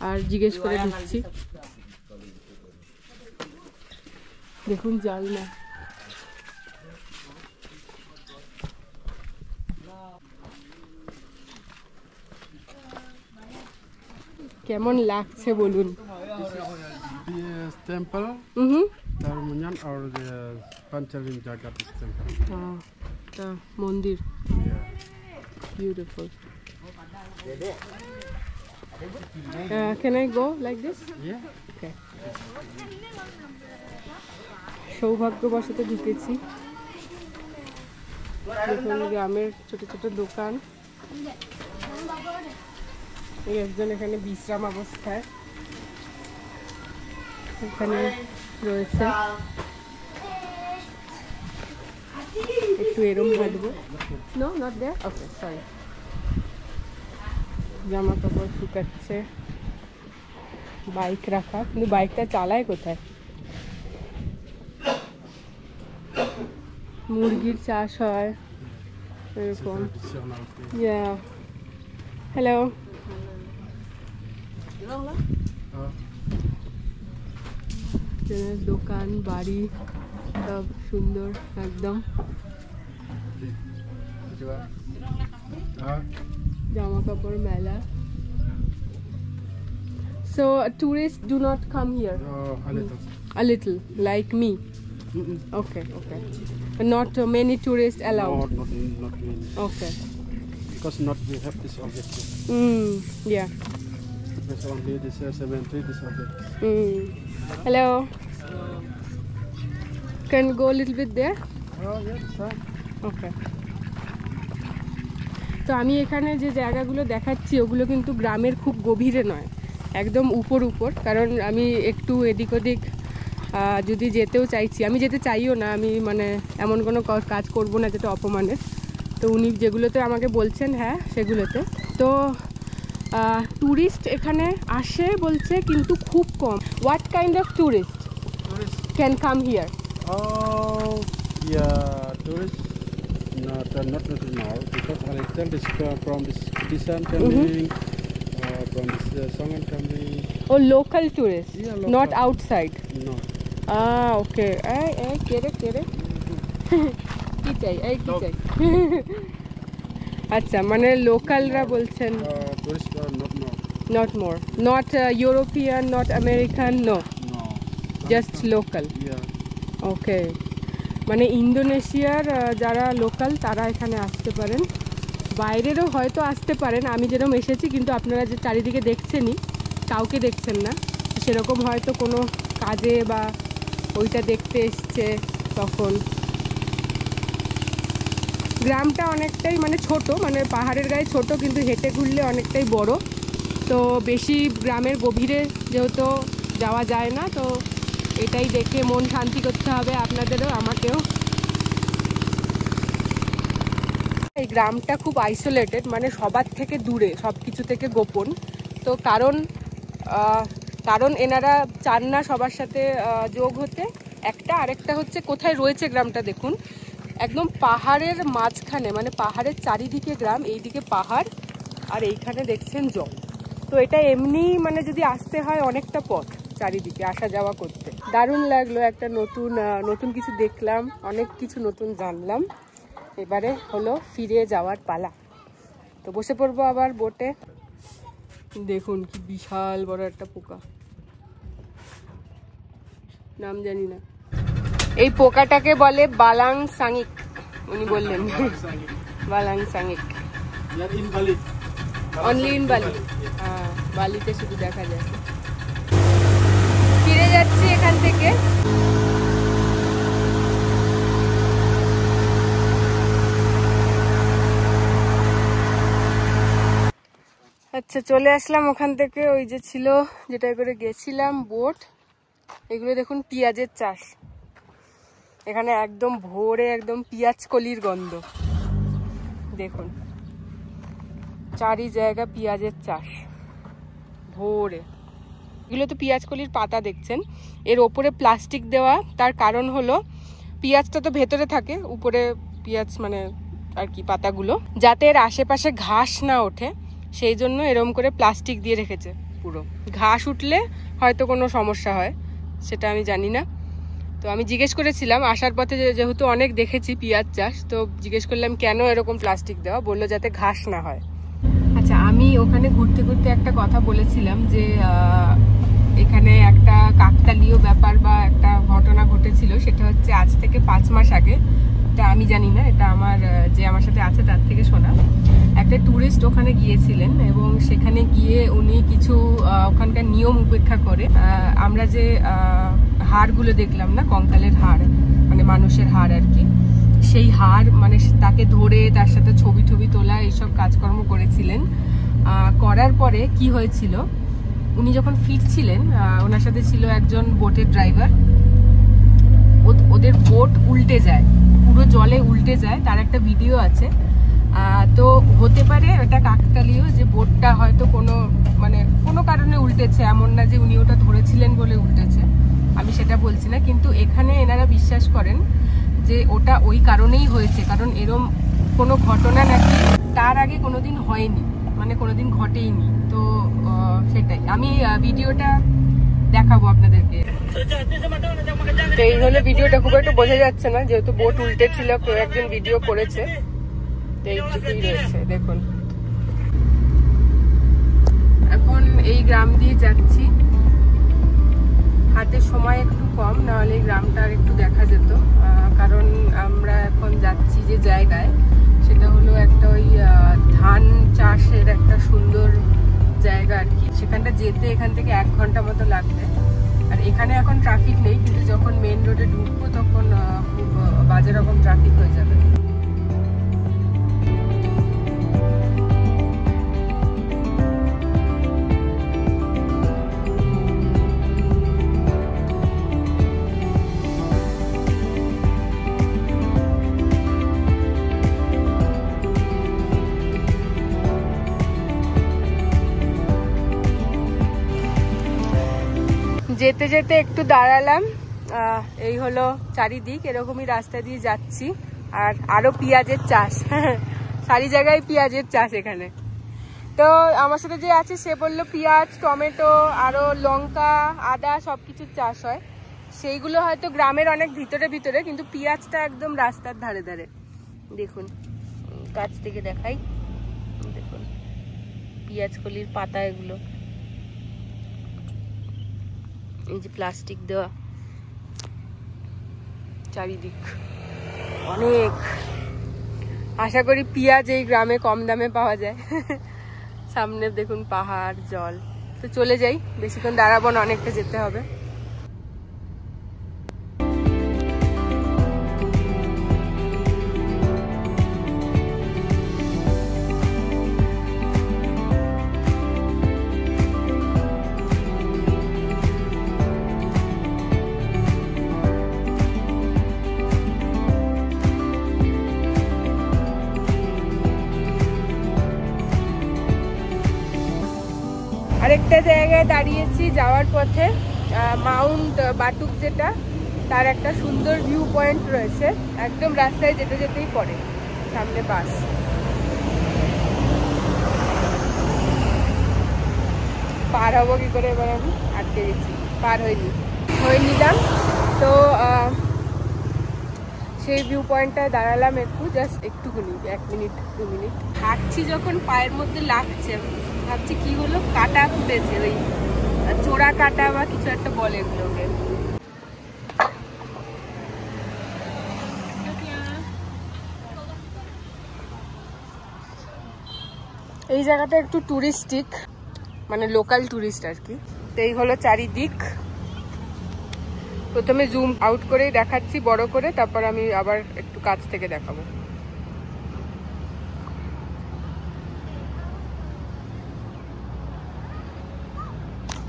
আর জিজ্ঞেস করে ঢুকছি। দেখুন জানলা। কেমন লাগছে বলুন? This temple, Dharmunyan or the Panchalin Jagat temple. The Mandir. Yeah. Beautiful. Can I go like this? Yeah. Okay. সৌভাগ্যবশত ঢুকেছি। দেখুন গ্রামের ছোট ছোট দোকান। একজন এখানে বিশ্রাম অবস্থায় এখানে রয়েছে। একটু এরম হাঁটবো। No, not there. Okay, sorry. জামা কাপড় শুকাচ্ছে, বাইক রাখা, কিন্তু বাইকটা চালায় কোথায়? মুরগির চাষ হয় এরকম। ইয়া, হ্যালো। দোকান বাড়ি সব সুন্দর একদম। জামা কাপড় মেলা। So tourists do not come here? A little, like me? Okay. Not many tourists allowed? Not many. Okay. Because not we have this object. Yeah. There's only this cemetery, this object. Hello. Can go a little bit there? Oh yeah, that's right. Okay. তো আমি এখানে যে জায়গাগুলো দেখাচ্ছি ওগুলো কিন্তু গ্রামের খুব গভীরে নয়, একদম উপর, কারণ আমি একটু এদিক ওদিক যদি যেতেও চাইছি, আমি যেতে চাইও না, আমি মানে এমন কোনো কাজ করব না যেটা অপমানের। তো উনি যেগুলোতে আমাকে বলছেন, হ্যাঁ সেগুলোতে। তো টুরিস্ট এখানে আসে বলছে, কিন্তু খুব কম। What kind of tourist can come here? Oh yeah, tourists not now, because I tell this from this Kisan coming, from this Songan coming. Oh, local tourists? Yeah, local. Not outside? No. Okay. Kere. কি চাই? আচ্ছা, মানে লোকালরা বলছেন Tourists are not more. Not more. Not European, not American, no. No. Just local? Yeah. ওকে, মানে ইন্দোনেশিয়ার যারা local তারা এখানে আসতে পারেন, বাইরেরও হয়তো আসতে পারেন। আমি যেরকম এসেছি, কিন্তু আপনারা যে চারিদিকে দেখছেনই, কাউকে দেখছেন না, সেরকম হয়তো কোনো কাজে বা ওইটা দেখতে এসছে তখন। গ্রামটা অনেকটাই মানে ছোট, মানে পাহাড়ের গায়ে ছোট, কিন্তু হেঁটে ঘুরলে অনেকটাই বড়। তো বেশি গ্রামের গভীরে যেহেতু যাওয়া যায় না, তো এটাই দেখে মন শান্তি করতে হবে আপনাদেরও, আমাকেও। এই গ্রামটা খুব আইসোলেটেড, মানে সবার থেকে দূরে, সব কিছু থেকে গোপন। তো কারণ এনারা চান না সবার সাথে যোগ হতে, একটা। আরেকটা হচ্ছে কোথায় রয়েছে গ্রামটা দেখুন, একদম পাহাড়ের মাঝখানে, মানে পাহাড়ের চারিদিকে গ্রাম, এইদিকে পাহাড় আর এইখানে দেখছেন জল। তো এটা এমনি মানে যদি আসতে হয় অনেকটা পথ চারিদিকে আসা যাওয়া করতে। দারুণ লাগলো, একটা নতুন কিছু দেখলাম, অনেক কিছু নতুন জানলাম। এবারে হলো ফিরে যাওয়ার পালা, তো বসে পড়বো আবার বোটে। দেখুন কি বিশাল বড় একটা পোকা, নাম জানি না। এই পোকাটাকে বলে বালাং সাঙ্গিক, উনি বললেন বালাং সাঙ্গিক। অনলি ইন বালি, হ্যাঁ, বালিতে শুধু দেখা যায়। ফিরে যাচ্ছি এখান থেকে। আচ্ছা, চলে আসলাম ওখান থেকে। ওই যে ছিল যেটা করে গেছিলাম বোট, এগুলো দেখুন পেঁয়াজের চাষ। এখানে একদম ভোরে একদম পেঁয়াজ কলির গন্ধ, দেখুন চারি জায়গা পেঁয়াজের চাষ ভোরে। এগুলো তো পেঁয়াজ কলির পাতা দেখছেন, এর ওপরে প্লাস্টিক দেওয়া, তার কারণ হলো পেঁয়াজটা তো ভেতরে থাকে, উপরে পেঁয়াজ মানে আর কি পাতাগুলো, যাতে এর আশেপাশে ঘাস না ওঠে, সেই জন্য এরকম করে প্লাস্টিক দিয়ে রেখেছে। পুরো ঘাস উঠলে হয়তো কোনো সমস্যা হয়, সেটা আমি জানি না। তো আমি জিজ্ঞেস করেছিলাম আসার পথে, যেহেতু অনেক দেখেছি পেঁয়াজ চাষ, তো জিজ্ঞেস করলাম কেন এরকম প্লাস্টিক দেওয়া, বললো যাতে ঘাস না হয়। আচ্ছা, আমি ওখানে ঘুরতে ঘুরতে একটা কথা বলেছিলাম যে এখানে একটা কাকতালীয় ব্যাপার বা একটা ঘটনা ঘটেছিল, সেটা হচ্ছে আজ থেকে 5 মাস আগে। এটা আমি জানি না, এটা আমার যে আমার সাথে আছে তার থেকে শোনা। একটা ট্যুরিস্ট ওখানে গিয়েছিলেন এবং সেখানে গিয়ে উনি কিছু ওখানকার নিয়ম উপেক্ষা করে, আমরা যে হাড়গুলো দেখলাম না, কঙ্কালের হাড়, মানে মানুষের হাড় আর কি, সেই হাড় মানে তাকে ধরে তার সাথে ছবি তোলা, এইসব কাজকর্ম করেছিলেন। করার পরে কি হয়েছিল, উনি যখন ফিরছিলেন, ওনার সাথে ছিল একজন বোটের ড্রাইভার, ওদের বোট উল্টে যায়, পুরো জলে উল্টে যায়, তার একটা ভিডিও আছে। তো হতে পারে এটা কাকতালীয়, যে বোটটা হয়তো কোনো কারণে উল্টেছে, এমন না যে উনি ওটা ধরেছিলেন বলে উল্টেছে, আমি সেটা বলছি না। কিন্তু এখানে এনারা বিশ্বাস করেন যে ওটা ওই কারণেই হয়েছে, কারণ এরম কোনো ঘটনা নাকি তার আগে কোনোদিন হয়নি, মানে কোনোদিন ঘটেইনি। তো সেটাই আমি ভিডিওটা দেখাবো আপনাদেরকে। তো এই হলো ভিডিওটা, খুব একটা বোঝা যাচ্ছে না যেহেতু বোট উল্টে ছিল, কেউ একজন ভিডিও করেছে, তো এইটুকুই রয়েছে দেখুন। এখন এই গ্রাম দিয়ে যাচ্ছি, হাতে সময় একটু কম, নাহলে এই গ্রামটা আর একটু দেখা যেত। কারণ আমরা এখন যাচ্ছি যে জায়গায়, সেটা হলো একটা ওই ধান চাষের একটা সুন্দর জায়গা আর কি। সেখানটা যেতে এখান থেকে 1 ঘন্টা মতো লাগবে। আর এখানে এখন ট্রাফিক নেই, কিন্তু যখন মেন রোডে ঢুকবো তখন খুব বাজে রকম ট্রাফিক হয়ে যাবে। যেতে যেতে একটু দাঁড়ালাম, এই হলো চারিদিক, এরকমই রাস্তা দিয়ে যাচ্ছি। আর আরো পেঁয়াজের চাষ, সারি জায়গায় পেঁয়াজের চাষ এখানে। তো আমার সাথে যে আছে সে বললো পেঁয়াজ, টমেটো, আরো লঙ্কা, আদা সবকিছুর চাষ হয়। সেইগুলো হয়তো গ্রামের অনেক ভিতরে, কিন্তু পেঁয়াজটা একদম রাস্তার ধারে ধারে। দেখুন কাছ থেকে দেখাই, দেখুন পেঁয়াজ কলির পাতা, এগুলো এই যে প্লাস্টিক দেওয়া, চারিদিক অনেক। আশা করি পেঁয়াজ এই গ্রামে কম দামে পাওয়া যায়। সামনে দেখুন পাহাড়, জল। তো চলে যাই, বেশিক্ষণ দাঁড়াবো না, অনেকটা যেতে হবে। আরেকটা জায়গায় দাঁড়িয়েছি যাওয়ার পথে, মাউন্ট বাটুক যেটা, তার একটা সুন্দর ভিউ পয়েন্ট রয়েছে, একদম রাস্তায় যেতে যেতেই পড়ে, সামনে বাস। পার হবো কি করে এবার, আমি আটকে গেছি, পার হয়ে নিলাম। তো সেই ভিউ পয়েন্টটায় দাঁড়ালাম একটু, জাস্ট একটুখানি 1 মিনিট 2 মিনিট। হাঁটছি যখন পায়ের মধ্যে লাগছে, ভাবছি কি হলো, কাটা ফুটেছে, ওই চোরা কাটা বা কিছু একটা বলে এগুলোকে। এই জায়গাটা একটু টুরিস্টিক, মানে লোকাল টুরিস্ট আর কি। তো এই হলো চারিদিক। প্রথমে জুম আউট করেই দেখাচ্ছি বড় করে, তারপর আমি আবার একটু কাছ থেকে দেখাবো।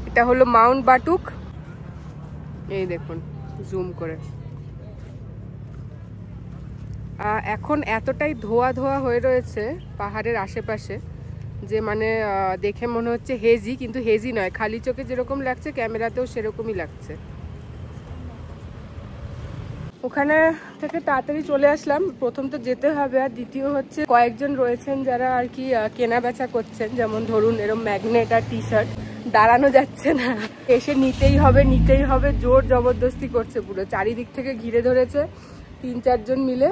এটা হলো মাউন্ট বাটুক, এই দেখুন জুম করে। এখন এতটাই ধোয়া ধোয়া হয়ে রয়েছে পাহাড়ের আশেপাশে যে মানে দেখে মনে হচ্ছে হেজি, কিন্তু হেজি নয়, খালি চোখে যেরকম লাগছে ক্যামেরাতেও সেরকমই লাগছে। ওখানে থেকে তাড়াতাড়ি চলে আসলাম। প্রথম তো যেতে হবে, আর দ্বিতীয় হচ্ছে কয়েকজন রয়েছেন যারা আর কি কেনা বেচা করছেন, যেমন ধরুন এরকম ম্যাগনেট আর টি শার্ট, দাঁড়ানো যাচ্ছে না, এসে নিতেই হবে, জোর জবরদস্তি করছে, পুরো চারিদিক থেকে ঘিরে ধরেছে 3-4 জন মিলে।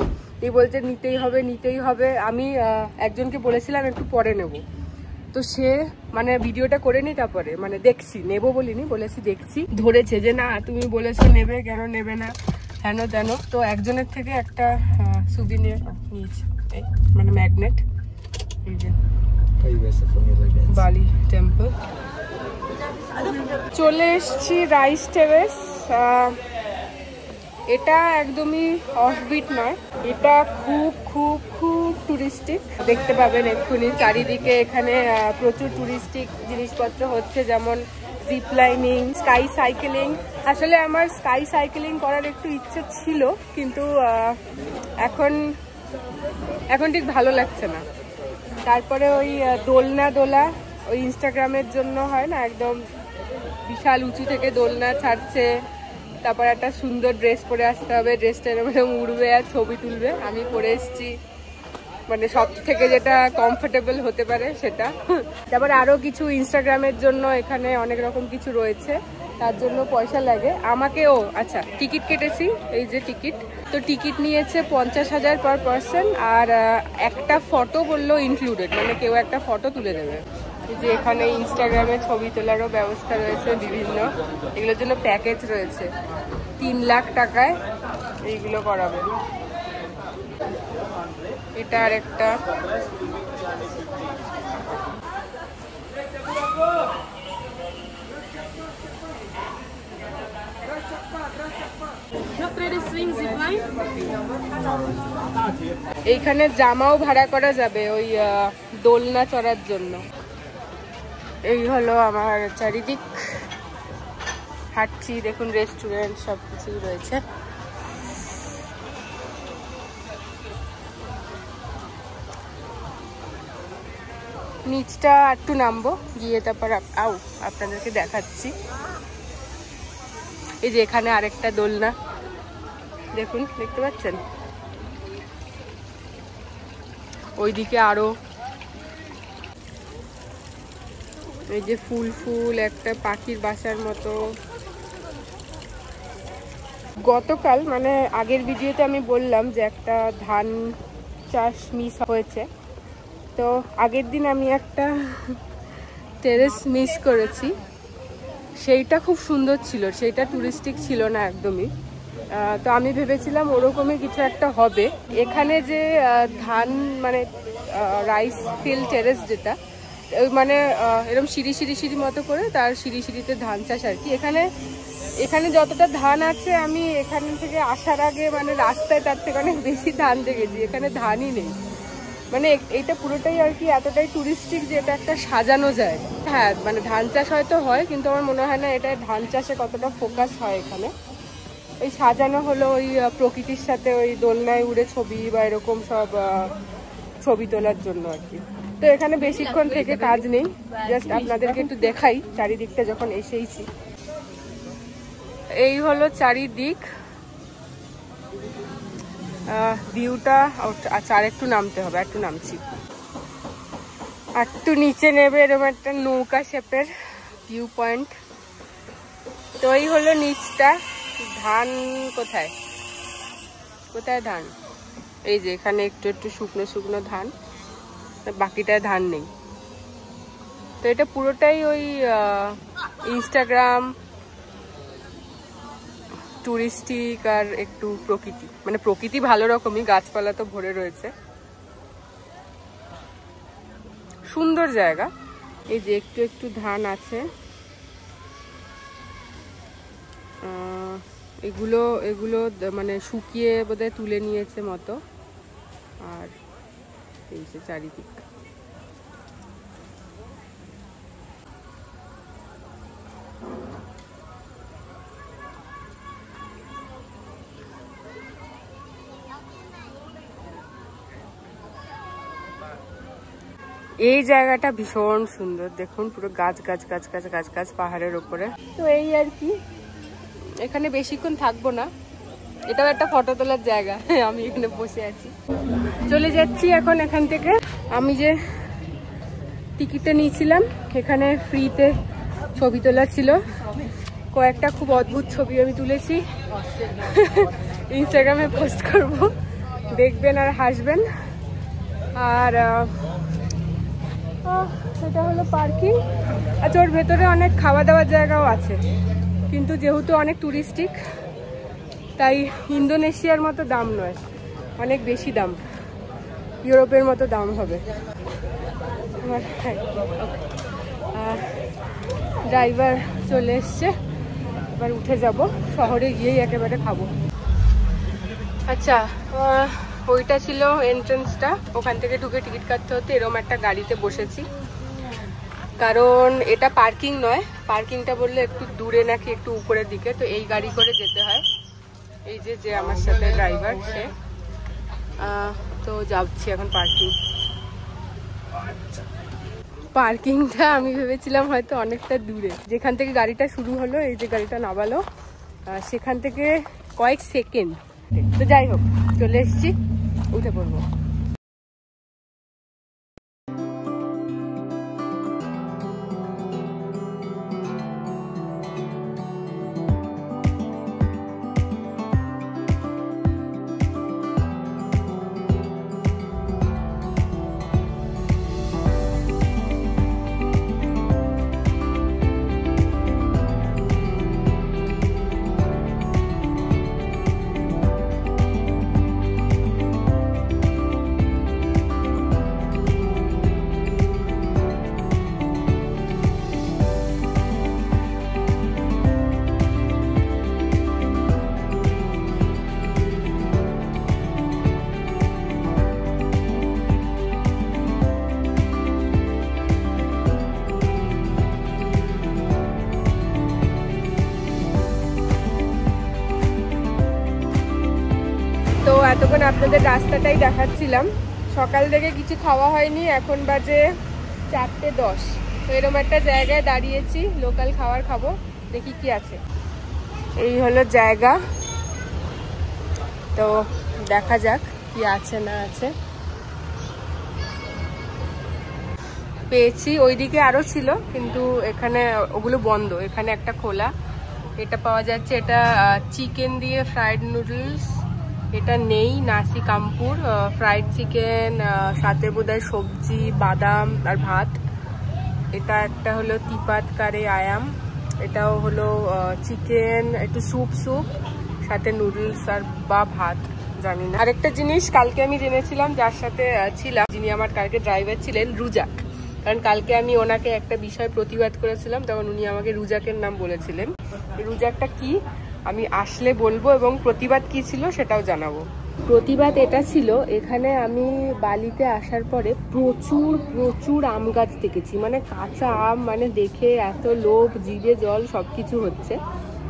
এই বলছে নিতেই হবে। আমি একজনকে বলেছিলাম একটু পরে নেব, তো সে মানে ভিডিওটা করে নি, তারপরে মানে দেখছি, নেবো বলিনি, বলেছি দেখছি, ধরেছে যে না তুমি বলেছো নেবে, কেন নেবে না, হেন তেন। তো একজনের থেকে একটা সুবিনিয়ার নিয়েছি, মানে ম্যাগনেট, এই যে বালি টেম্পল। চলে এসছি রাইস টেরেস। এটা একদমই অফবিট নয়, এটা খুব খুব খুব টুরিস্টিক। দেখতে পাবেন এক্ষুনি চারিদিকে এখানে প্রচুর টুরিস্টিক জিনিসপত্র হচ্ছে, যেমন জিপ লাইনিং, স্কাই সাইকেলিং। আসলে আমার স্কাই সাইকেলিং করার একটু ইচ্ছে ছিল, কিন্তু এখন ঠিক ভালো লাগছে না। তারপরে ওই দোলা, ওই ইনস্টাগ্রামের জন্য হয় না, একদম বিশাল উঁচু থেকে দোলনা ছাড়ছে, তারপর একটা সুন্দর ড্রেস পরে আসতে হবে, ড্রেসটা এরকম উড়বে আর ছবি তুলবে। আমি পরে এসেছি মানে সব থেকে যেটা কমফোর্টেবল হতে পারে সেটা। তারপর আরও কিছু ইনস্টাগ্রামের জন্য এখানে অনেক রকম কিছু রয়েছে, তার জন্য পয়সা লাগে। আমাকেও আচ্ছা টিকিট কেটেছি, এই যে টিকিট, তো টিকিট নিয়েছে 50,000 পার পারসন, আর একটা ফটো বললো ইনক্লুডেড, মানে কেউ একটা ফটো তুলে দেবে। যে এখানে ইনস্টাগ্রামে ছবি তোলারও ব্যবস্থা রয়েছে বিভিন্ন, এগুলোর জন্য প্যাকেজ রয়েছে, 3 লাখ টাকায় এইগুলো করাবে। এটা আর একটা এইখানে জামাও ভাড়া করা যাবে ওই দোলনা চড়ার জন্য। এই হলো আমার চারিদিক, হাঁটছি, দেখুন রেস্টুরেন্ট সব কিছুই রয়েছে। নিচটা একটু নামবো, গিয়ে তারপর আপনাদেরকে দেখাচ্ছি। এই যে এখানে আরেকটা দোলনা, দেখুন দেখতে পাচ্ছেন, ওইদিকে আরো এই যে ফুল একটা পাখির বাসার মতো। গতকাল মানে আগের ভিডিওতে আমি বললাম যে একটা ধান চাষ মিস হয়েছে, তো আগের দিন আমি একটা টেরেস মিস করেছি, সেইটা খুব সুন্দর ছিল, সেইটা টুরিস্টিক ছিল না একদমই। তো আমি ভেবেছিলাম ওরকমই কিছু একটা হবে। এখানে যে ধান মানে রাইস ফিল্ড টেরেস যেটা মানে এরকম সিঁড়ি সিঁড়ি সিঁড়ি মতো করে তার সিঁড়ি সিঁড়িতে ধান চাষ আর কি। এখানে যতটা ধান আছে আমি এখান থেকে আসার আগে মানে রাস্তায় তার থেকে অনেক বেশি ধান দেখেছি, এখানে ধানই নেই। মানে এইটা পুরোটাই আর কি এতটাই টুরিস্টিক যে এটা একটা সাজানো যায়। হ্যাঁ মানে ধান চাষ হয়তো হয়, কিন্তু আমার মনে হয় না এটা ধান চাষে কতটা ফোকাস হয় এখানে। ওই সাজানো হলো ওই প্রকৃতির সাথে ওই দোলনায় উড়ে ছবি বা এরকম সব ছবি তোলার জন্য আর কি। তো এখানে বেশিক্ষণ থেকে কাজ নেই, জাস্ট আপনাদেরকে একটু দেখাই চারিদিকটা যখন এসেইছি। এই হলো চারিদিক ভিউটা। আচ্ছা আর একটু নামতে হবে, একটু নামছি, আর একটু নিচে নেবে এরকম একটা নৌকা শেপের ভিউ পয়েন্ট। তো এই হলো নিচটা। ধান কোথায় কোথায় ধান? এই যে এখানে একটু একটু শুকনো শুকনো ধান, বাকিটায় ধান নেই। তো এটা পুরোটাই ওই ইনস্টাগ্রাম টুরিস্টিক আর একটু প্রকৃতি, মানে প্রকৃতি ভালো রকমই, গাছপালা তো ভরে রয়েছে, সুন্দর জায়গা। এই যে একটু একটু ধান আছে, এগুলো মানে শুকিয়ে বোধহয় তুলে নিয়েছে মতো। আর এই যে চারিদিক এই জায়গাটা ভীষণ সুন্দর, দেখুন পুরো গাছ গাছ গাছ গাছ গাছ গাছ পাহাড়ের উপরে। তো এই আর কি, এখানে বেশিক্ষণ থাকবো না, এটাও একটা ফটো তোলার জায়গা। আমি এখানে বসে আছি, চলে যাচ্ছি এখন এখান থেকে। আমি যে টিকিটটা নিয়েছিলাম এখানে ফ্রিতে ছবি তোলা ছিল, কয়েকটা খুব অদ্ভুত ছবি আমি তুলেছি, ইনস্টাগ্রামে পোস্ট করব, দেখবেন আর হাসবেন। আর এটা হলো পার্কিং। আচ্ছা ওর ভেতরে অনেক খাওয়া দাওয়ার জায়গাও আছে, কিন্তু যেহেতু অনেক টুরিস্টিক তাই ইন্দোনেশিয়ার মতো দাম নয়, অনেক বেশি দাম, ইউরোপের মতো দাম হবে। ড্রাইভার চলে এসছে, এবার উঠে যাব, শহরে গিয়েই একেবারে খাবো। আচ্ছা ওইটা ছিল এন্ট্রান্সটা, ওখান থেকে ঢুকে টিকিট কাটতে হতো। এরকম একটা গাড়িতে বসেছি, কারণ এটা পার্কিং নয়, পার্কিংটা বললে একটু দূরে নাকি একটু উপরের দিকে, তো এই গাড়ি করে যেতে হয়। এই যে আমার সাথে ড্রাইভার সে, তো যাচ্ছি এখন পার্কিংটা আমি ভেবেছিলাম হয়তো অনেকটা দূরে, যেখান থেকে গাড়িটা শুরু হলো, এই যে গাড়িটা নামালো সেখান থেকে কয়েক সেকেন্ড। তো যাই হোক চলে এসছি, উঠে পড়বো। তো এতক্ষণ আপনাদের রাস্তাটাই দেখাচ্ছিলাম, সকাল থেকে কিছু খাওয়া হয়নি, এখন বাজে 4:10। তো এরকম একটা জায়গায় দাঁড়িয়েছি, লোকাল খাবার খাবো, দেখি কি আছে। এই হলো জায়গা, তো দেখা যাক কি আছে না আছে। পেয়েছি, ওইদিকে আরো ছিল কিন্তু এখানে ওগুলো বন্ধ, এখানে একটা খোলা। এটা পাওয়া যাচ্ছে, এটা চিকেন দিয়ে ফ্রাইড নুডলস, এটা নেই, নাসি কাম্পুর ফ্রাইড চিকেন, সাথে বোধহয় সবজি, বাদাম আর ভাত। এটা একটা হলো তিপাত কারে আয়াম, এটাও হলো চিকেন, একটু স্যুপ, সাথে নুডলস আর বা ভাত, জানি না। আরেকটা জিনিস কালকে আমি জেনেছিলাম, যার সাথে ছিলাম, যিনি আমার কালকে ড্রাইভার ছিলেন, রুজাক। কারণ কালকে আমি ওনাকে একটা বিষয় প্রতিবাদ করেছিলাম, তখন উনি আমাকে রুজাকের নাম বলেছিলেন। রুজাকটা কি আমি আসলে বলবো, এবং প্রতিবাদ কি ছিল সেটাও জানাবো। প্রতিবাদ এটা ছিল, এখানে আমি বালিতে আসার পরে প্রচুর প্রচুর আম গাছ দেখেছি, মানে কাঁচা আম, মানে দেখে এত লোভ, জিভে জল, সবকিছু হচ্ছে।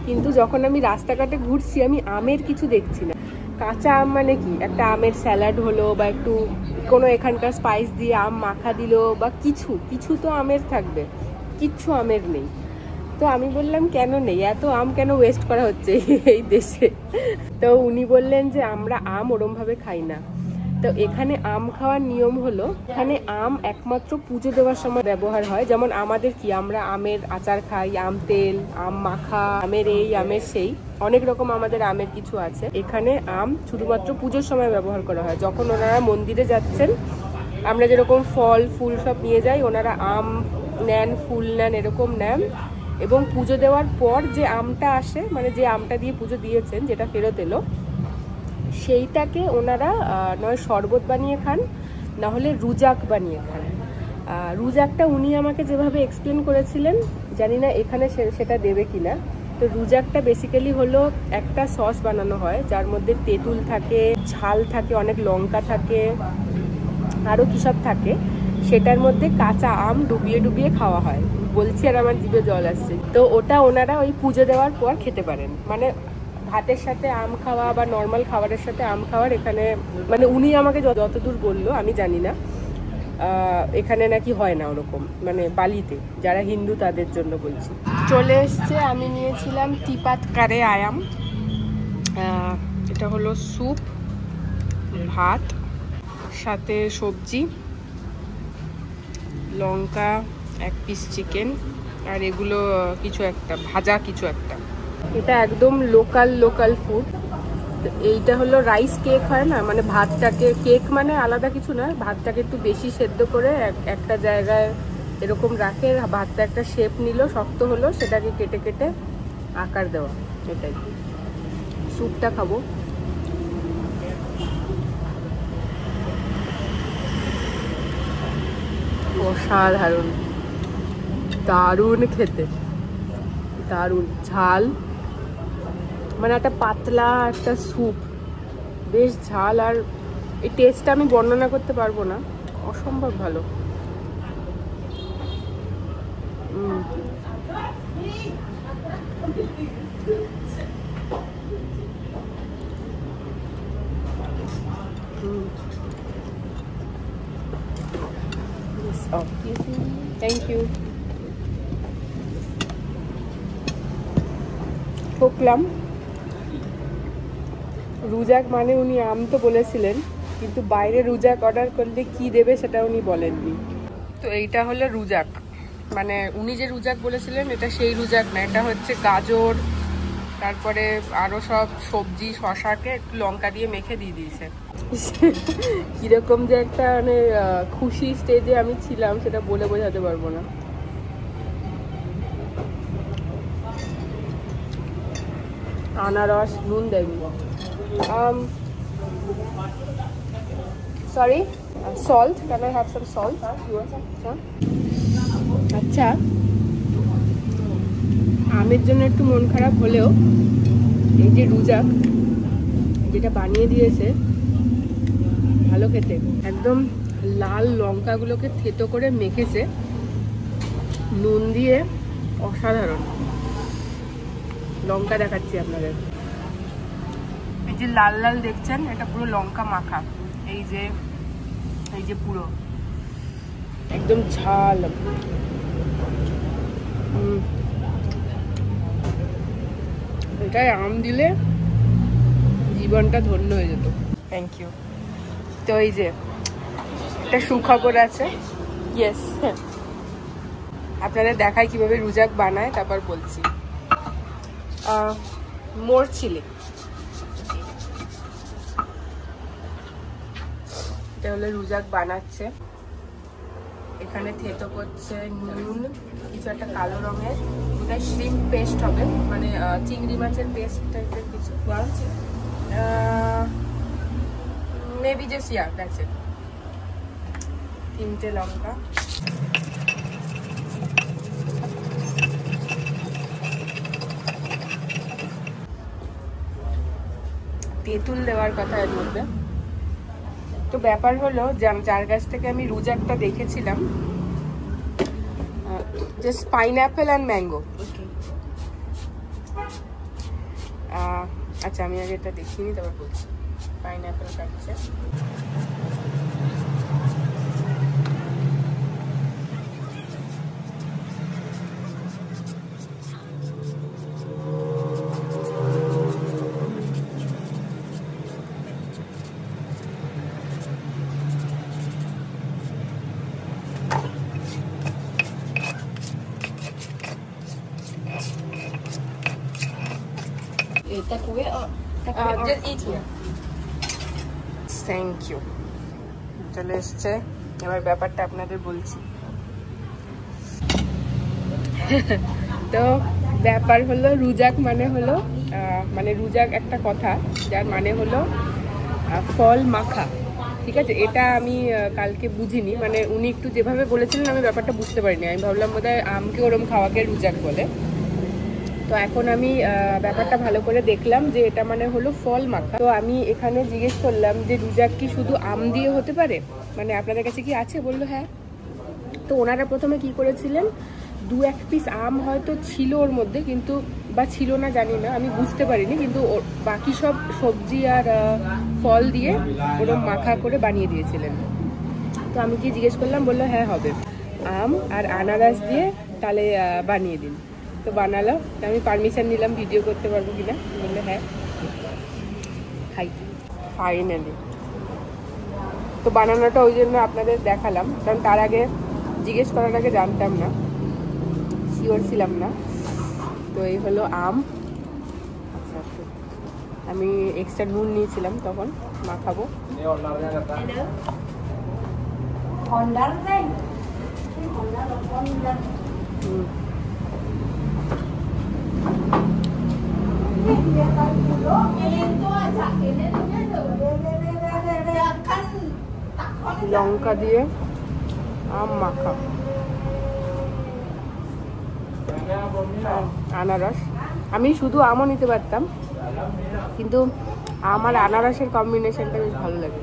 কিন্তু যখন আমি রাস্তাঘাটে ঘুরছি আমি আমের কিছু দেখছি না। কাঁচা আম মানে কি, একটা আমের স্যালাড হলো বা একটু কোনো এখানকার স্পাইস দিয়ে আম মাখা দিল বা কিছু কিছু তো আমের থাকবে, কিচ্ছু আমের নেই। তো আমি বললাম কেন নেই, এত আম কেন ওয়েস্ট করা হচ্ছে এই দেশে। তো উনি বললেন যে আমরা আম ওরমভাবে খাই না। তো এখানে আম খাওয়ার নিয়ম হলো, এখানে আম একমাত্র পুজো দেওয়ার সময় ব্যবহার হয়। যেমন আমাদের কি, আমরা আমের আচার খাই, আম তেল, আম মাখা, আমের এই আমের সেই, অনেক রকম আমাদের আমের কিছু আছে। এখানে আম শুধুমাত্র পুজোর সময় ব্যবহার করা হয়। যখন ওনারা মন্দিরে যাচ্ছেন, আমরা যেরকম ফল ফুল সব নিয়ে যাই, ওনারা আম নেন, ফুল নেন, এরকম নেন। এবং পুজো দেওয়ার পর যে আমটা আসে, মানে যে আমটা দিয়ে পুজো দিয়েছেন, যেটা ফেরত এলো, সেইটাকে ওনারা নয় শরবত বানিয়ে খান, না হলে রুজাক বানিয়ে খান। রুজাকটা উনি আমাকে যেভাবে এক্সপ্লেন করেছিলেন, জানি না এখানে সেটা দেবে কিনা। তো রুজাকটা বেসিক্যালি হলো একটা সস বানানো হয়, যার মধ্যে তেঁতুল থাকে, ঝাল থাকে, অনেক লঙ্কা থাকে, আরও কী সব থাকে। সেটার মধ্যে কাঁচা আম ডুবিয়ে ডুবিয়ে খাওয়া হয়। বলছি আর আমার জিভে জল আসছে। তো ওটা ওনারা ওই পুজো দেওয়ার পর খেতে পারেন, মানে ভাতের সাথে আম খাওয়া বা নর্মাল খাবারের সাথে আম খাওয়ার এখানে, মানে উনি আমাকে যতদূর বললো, আমি জানি না, এখানে নাকি হয় না ওরকম, মানে বালিতে যারা হিন্দু তাদের জন্য বলছি। চলে এসছে, আমি নিয়েছিলাম তিপাত কারে আয়াম। এটা হলো স্যুপ, ভাত, সাথে সবজি, লঙ্কা, এক পিস চিকেন, আর এগুলো কিছু একটা ভাজা, কিছু একটা। এটা একদম লোকাল ফুড। এইটা হলো রাইস কেক হয় না, মানে ভাতটাকে, কেক মানে আলাদা কিছু না, ভাতটাকে একটু বেশি সেদ্ধ করে একটা জায়গায় এরকম রাখে, ভাতটা একটা শেপ নিল, শক্ত হলো, সেটাকে কেটে কেটে আকার দেওয়া, এটাই। স্যুপটা খাবো। অসাধারণ, দারুণ খেতে, দারুণ ঝাল, মানে একটা পাতলা একটা স্যুপ, বেশ ঝাল। আর এই টেস্টটা আমি বর্ণনা করতে পারবো না, অসম্ভব ভালো। Thank you. ঠকলাম। রুজাক মানে উনি আম তো বলেছিলেন, কিন্তু বাইরে রুজাক অর্ডার করলে কি দেবে সেটা উনি বলেননি। তো এইটা হলো রুজাক, মানে উনি যে রুজাক বলেছিলেন এটা সেই রুজাক না, এটা হচ্ছে গাজর, তারপরে আরও সব সবজি, শশাকে একটু লঙ্কা দিয়ে মেখে দিয়ে দিয়েছে। কীরকম যে একটা মানে খুশি স্টেজে আমি ছিলাম, সেটা বলে বোঝাতে পারবো না। আনারস, নুন দেয়নি। Sorry, salt, can I have some salt? আচ্ছা, আমের জন্য একটু মন খারাপ হলেও এই যে রুজাক যেটা বানিয়ে দিয়েছে, ভালো খেতে। একদম লাল লঙ্কাগুলোকে থেতো করে মেখেছে নুন দিয়ে, অসাধারণ। লঙ্কা দেখাচ্ছি আপনাদের, এই যে লাল লাল দেখছেন, এটা পুরো লঙ্কা মাখা। এই যে পুরো একদম ঝাল। এটাই আম দিলে জীবনটা ধন্য হয়ে যেত। Thank you. তো এই যে একটা সুখবর আছে, ইয়েস, আপনাদের দেখাই কিভাবে রুজাক বানায়, তারপর বলছি। মোর চিলি, এটা হলো রুজাক বানাচ্ছে। এখানে থেতো করছে নুন, কিছু একটা কালো রঙের, এটা শ্রিম্প পেস্ট হবে, মানে চিংড়ি মাছের পেস্ট টাইপের কিছু। Maybe just yeah that's it. 3টে লঙ্কা, তেঁতুল দেওয়ার কথা এর মধ্যে। তো ব্যাপার হলো যার কাছ থেকে আমি রুজাকটা দেখেছিলাম, জাস্ট পাইনঅ্যাপেল অ্যান্ড ম্যাঙ্গো। আচ্ছা আমি আগে এটা দেখিনি, তারপর বলছি। পাইনঅ্যাপেল কাটছে, থ্যাংক ইউ। চলে এসছে, এবার ব্যাপারটা আপনাদের বলছি। তো ব্যাপার হলো রুজাক মানে হলো মানে রুজাক একটা কথা যার মানে হলো ফল মাখা, ঠিক আছে? এটা আমি কালকে বুঝিনি, মানে উনি একটু যেভাবে বলেছিলেন আমি ব্যাপারটা বুঝতে পারিনি। আমি ভাবলাম বোধহয় আমকে ওরম খাওয়াকে রুজাক বলে। তো এখন আমি ব্যাপারটা ভালো করে দেখলাম যে এটা মানে হলো ফল মাখা। তো আমি এখানে জিজ্ঞেস করলাম যে রুজাক কি শুধু আম দিয়ে হতে পারে, মানে আপনাদের কাছে কি আছে? বললো হ্যাঁ। তো ওনারা প্রথমে কি করেছিলেন, 2-1 পিস আম হয়তো ছিল ওর মধ্যে, কিন্তু বা ছিল না জানি না, আমি বুঝতে পারিনি, কিন্তু বাকি সব সবজি আর ফল দিয়ে ওরকম মাখা করে বানিয়ে দিয়েছিলেন। তো আমি কি জিজ্ঞেস করলাম, বললো হ্যাঁ হবে, আম আর আনারস দিয়ে তাহলে বানিয়ে দিন। তো বানালো, আমি পারমিশন নিলাম ভিডিও করতে পারবো কিনা, বললে হ্যাঁ। খাই ফাইনালি। তো বানানোটা ওই জন্য আপনাদের দেখালাম, কারণ তার আগে জিজ্ঞেস করার আগে জানতাম না, শিওর ছিলাম না। তো এই হলো আম। আচ্ছা আমি এক্সট্রা নুন নিয়েছিলাম তখন মাখাবো। লঙ্কা দিয়ে আম মাখা, আনারস। আমি শুধু আমও নিতে পারতাম, কিন্তু আমার আনারসের কম্বিনেশনটা বেশ ভালো লাগে।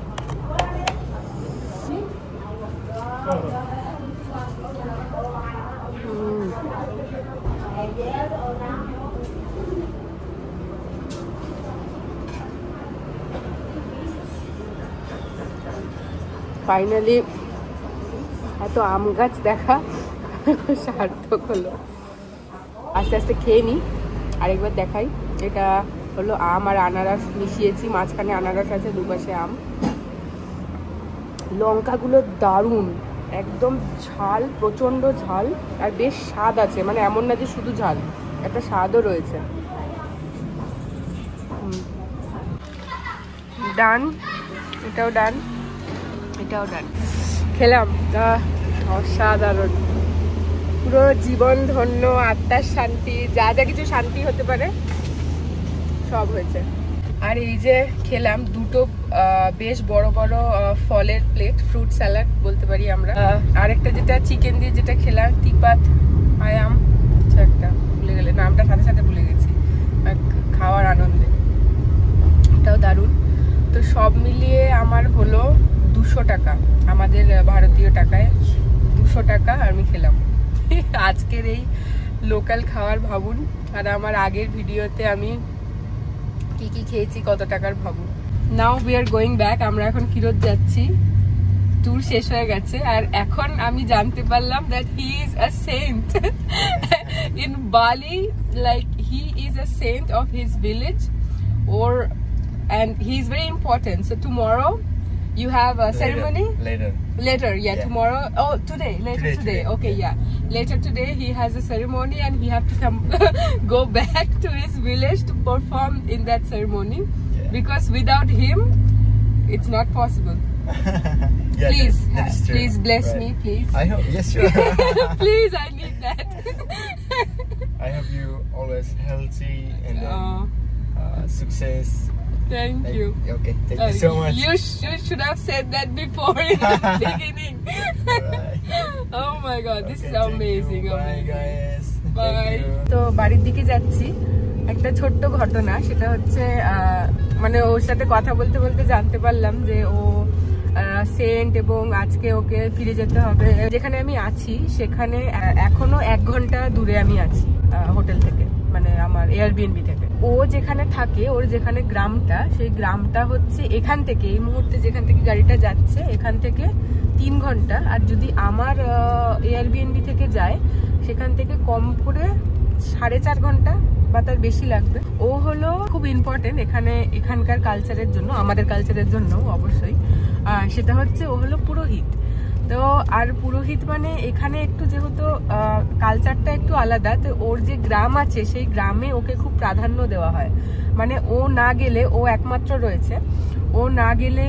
ফাইনালি এত আম গাছ দেখা সার্থক হলো। আস্তে আস্তে খেয়ে নিই, আরেকবার দেখাই। এটা হলো আম আর আনারস মিশিয়েছি, মাঝখানে আনারস আছে, দুপাশে আম। লঙ্কাগুলো দারুণ, একদম ঝাল, প্রচণ্ড ঝাল, আর বেশ স্বাদ আছে, মানে এমন না যে শুধু ঝাল, একটা স্বাদও রয়েছে। ডান, এটাও ডান, এটাও ডান। খেলাম, অসাধারণ, পুরো জীবন ধন্য, আত্মার শান্তি, যা যা কিছু শান্তি হতে পারে সব হয়েছে। আর এই যে খেলাম দুটো বেশ বড় বড় ফলের প্লেট, ফ্রুট স্যালাড বলতে পারি আমরা। আরেকটা যেটা চিকেন দিয়ে যেটা খেলাম, তিপাত আয়াম কিছু একটা, ভুলে গেলে নামটা, সাথে সাথে ভুলে গেছি খাওয়ার আনন্দে, এটাও দারুণ। তো সব মিলিয়ে আমার হলো 200 টাকা, আমাদের ভারতীয় টাকায় 200 টাকা আমি খেলাম আজকের এই লোকাল খাবার ভাবুন। আর আমার আগের ভিডিওতে আমি কি কি খেয়েছি কত টাকার ভাবুন। Now we are going back, আমরা এখন ফিরত যাচ্ছি, ট্যুর শেষ হয়ে গেছে। আর এখন আমি জানতে পারলাম that he is a saint in Bali, like he is a saint of his village, or and he is very important. So tomorrow you have a ceremony. Later, yeah. Tomorrow. Oh, today. Later today. Okay, yeah. Later today he has a ceremony, and he have to come go back to his village to perform in that ceremony, because without him it's not possible. Yeah, Please, that is true. please bless Right. me, please. I hope, yes, sure. Please, I need that. I hope you always healthy and then, Oh, success. thank Like, you. okay, thank you so much. You should have said that before in the beginning. Alright. Oh my God, this Okay, is thank amazing. you. Bye, amazing. guys. Bye. Thank you. তো বাড়ির দিকে যাচ্ছি, একটা ছোট্ট ঘটনা, সেটা হচ্ছে মানে ওর সাথে কথা বলতে বলতে জানতে পারলাম যে ও সেন্ট এবং আজকে ওকে ফিরে যেতে হবে। যেখানে আমি আছি সেখানে এখনো 1 ঘন্টা দূরে আমি আছি হোটেল থেকে, মানে আমার এয়ারবিএনবি থেকে। ও যেখানে থাকে, ওর যেখানে গ্রামটা, সেই গ্রামটা হচ্ছে এখান থেকে, এই মুহূর্তে যেখান থেকে গাড়িটা যাচ্ছে এখান থেকে 3 ঘন্টা, আর যদি আমার এয়ারবিএনবি থেকে যায় সেখান থেকে কম করে 4.5 ঘন্টা বা তার বেশি লাগবে। ও হলো খুব ইম্পর্টেন্ট এখানকার কালচারের জন্য, আমাদের কালচারের জন্য অবশ্যই। সেটা হচ্ছে ও হলো পুরোহিত। তো আর পুরোহিত মানে এখানে একটু যেহেতু কালচারটা একটু আলাদা, তো ওর যে গ্রাম আছে সেই গ্রামে ওকে খুব প্রাধান্য দেওয়া হয়। মানে ও না গেলে, ও একমাত্র রয়েছে, ও না গেলে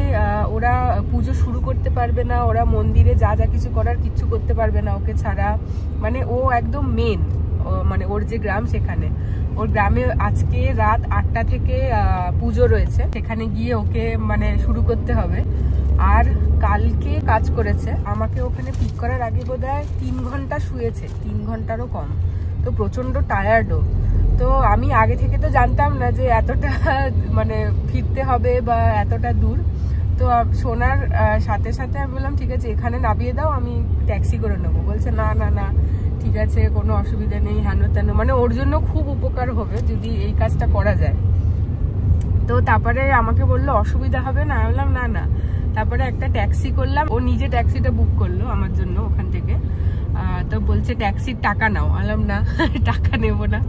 ওরা পুজো শুরু করতে পারবে না, ওরা মন্দিরে যা যা কিছু করার কিচ্ছু করতে পারবে না ওকে ছাড়া। মানে ও একদম মেন, মানে ওর যে গ্রাম সেখানে, ওর গ্রামে আজকে রাত 8টা থেকে পুজো রয়েছে, সেখানে গিয়ে ওকে মানে শুরু করতে হবে। আর কালকে কাজ করেছে, আমাকে ওখানে পিক করার আগে বোধহয় 3 ঘন্টা শুয়েছে, 3 ঘন্টারও কম। তো প্রচন্ড টায়ার্ডও। তো আমি আগে থেকে তো জানতাম না যে এতটা মানে ফিরতে হবে বা এতটা দূর। তো শোনার সাথে সাথে আমি বললাম ঠিক আছে এখানে নামিয়ে দাও, আমি ট্যাক্সি করে নেবো। বলছে না না না ঠিক আছে, কোনো অসুবিধা নেই, হেন তেন, মানে ওর জন্য খুব উপকার হবে যদি এই কাজটা করা যায়। তো তারপরে আমাকে বললো অসুবিধা হবে না, আমি বললাম না না। তারপরে একটা ট্যাক্সি করলাম, ও নিজে ট্যাক্সিটা বুক করলো আমার জন্য ওখান থেকে। তো বলছে ট্যাক্সির টাকা নাও, বললাম না টাকা নেব না।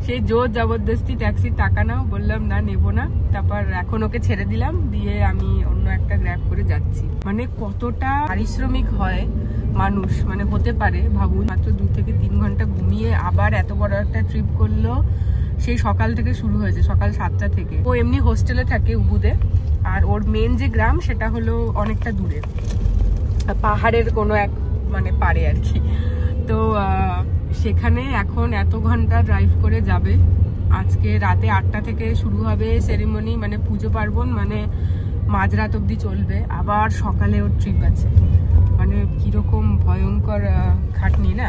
সেই জোর জবরদস্তি ট্যাক্সির টাকা নাও, বললাম না নেব না। তারপর এখন ওকে ছেড়ে দিলাম, দিয়ে আমি অন্য একটা গ্র্যাব করে যাচ্ছি। মানে কতটা পারিশ্রমিক হয় মানুষ, মানে হতে পারে ভাবুন, মাত্র 2 থেকে 3 ঘন্টা ঘুমিয়ে আবার এত বড় একটা ট্রিপ করলো। সেই সকাল থেকে শুরু হয়েছে, সকাল 7টা থেকে। ও এমনি হোস্টেলে থাকে উবুদে, আর ওর মেন যে গ্রাম সেটা হলো অনেকটা দূরে, পাহাড়ের কোনো এক মানে পারে আর কি। তো সেখানে এখন এত ঘন্টা ড্রাইভ করে যাবে। আজকে রাতে 8টা থেকে শুরু হবে সেরিমনি, মানে পুজো পার্বণ, মানে মাঝরাত অবধি চলবে। আবার সকালে ওর ট্রিপ আছে। মানে কিরকম ভয়ঙ্কর খাটনি না।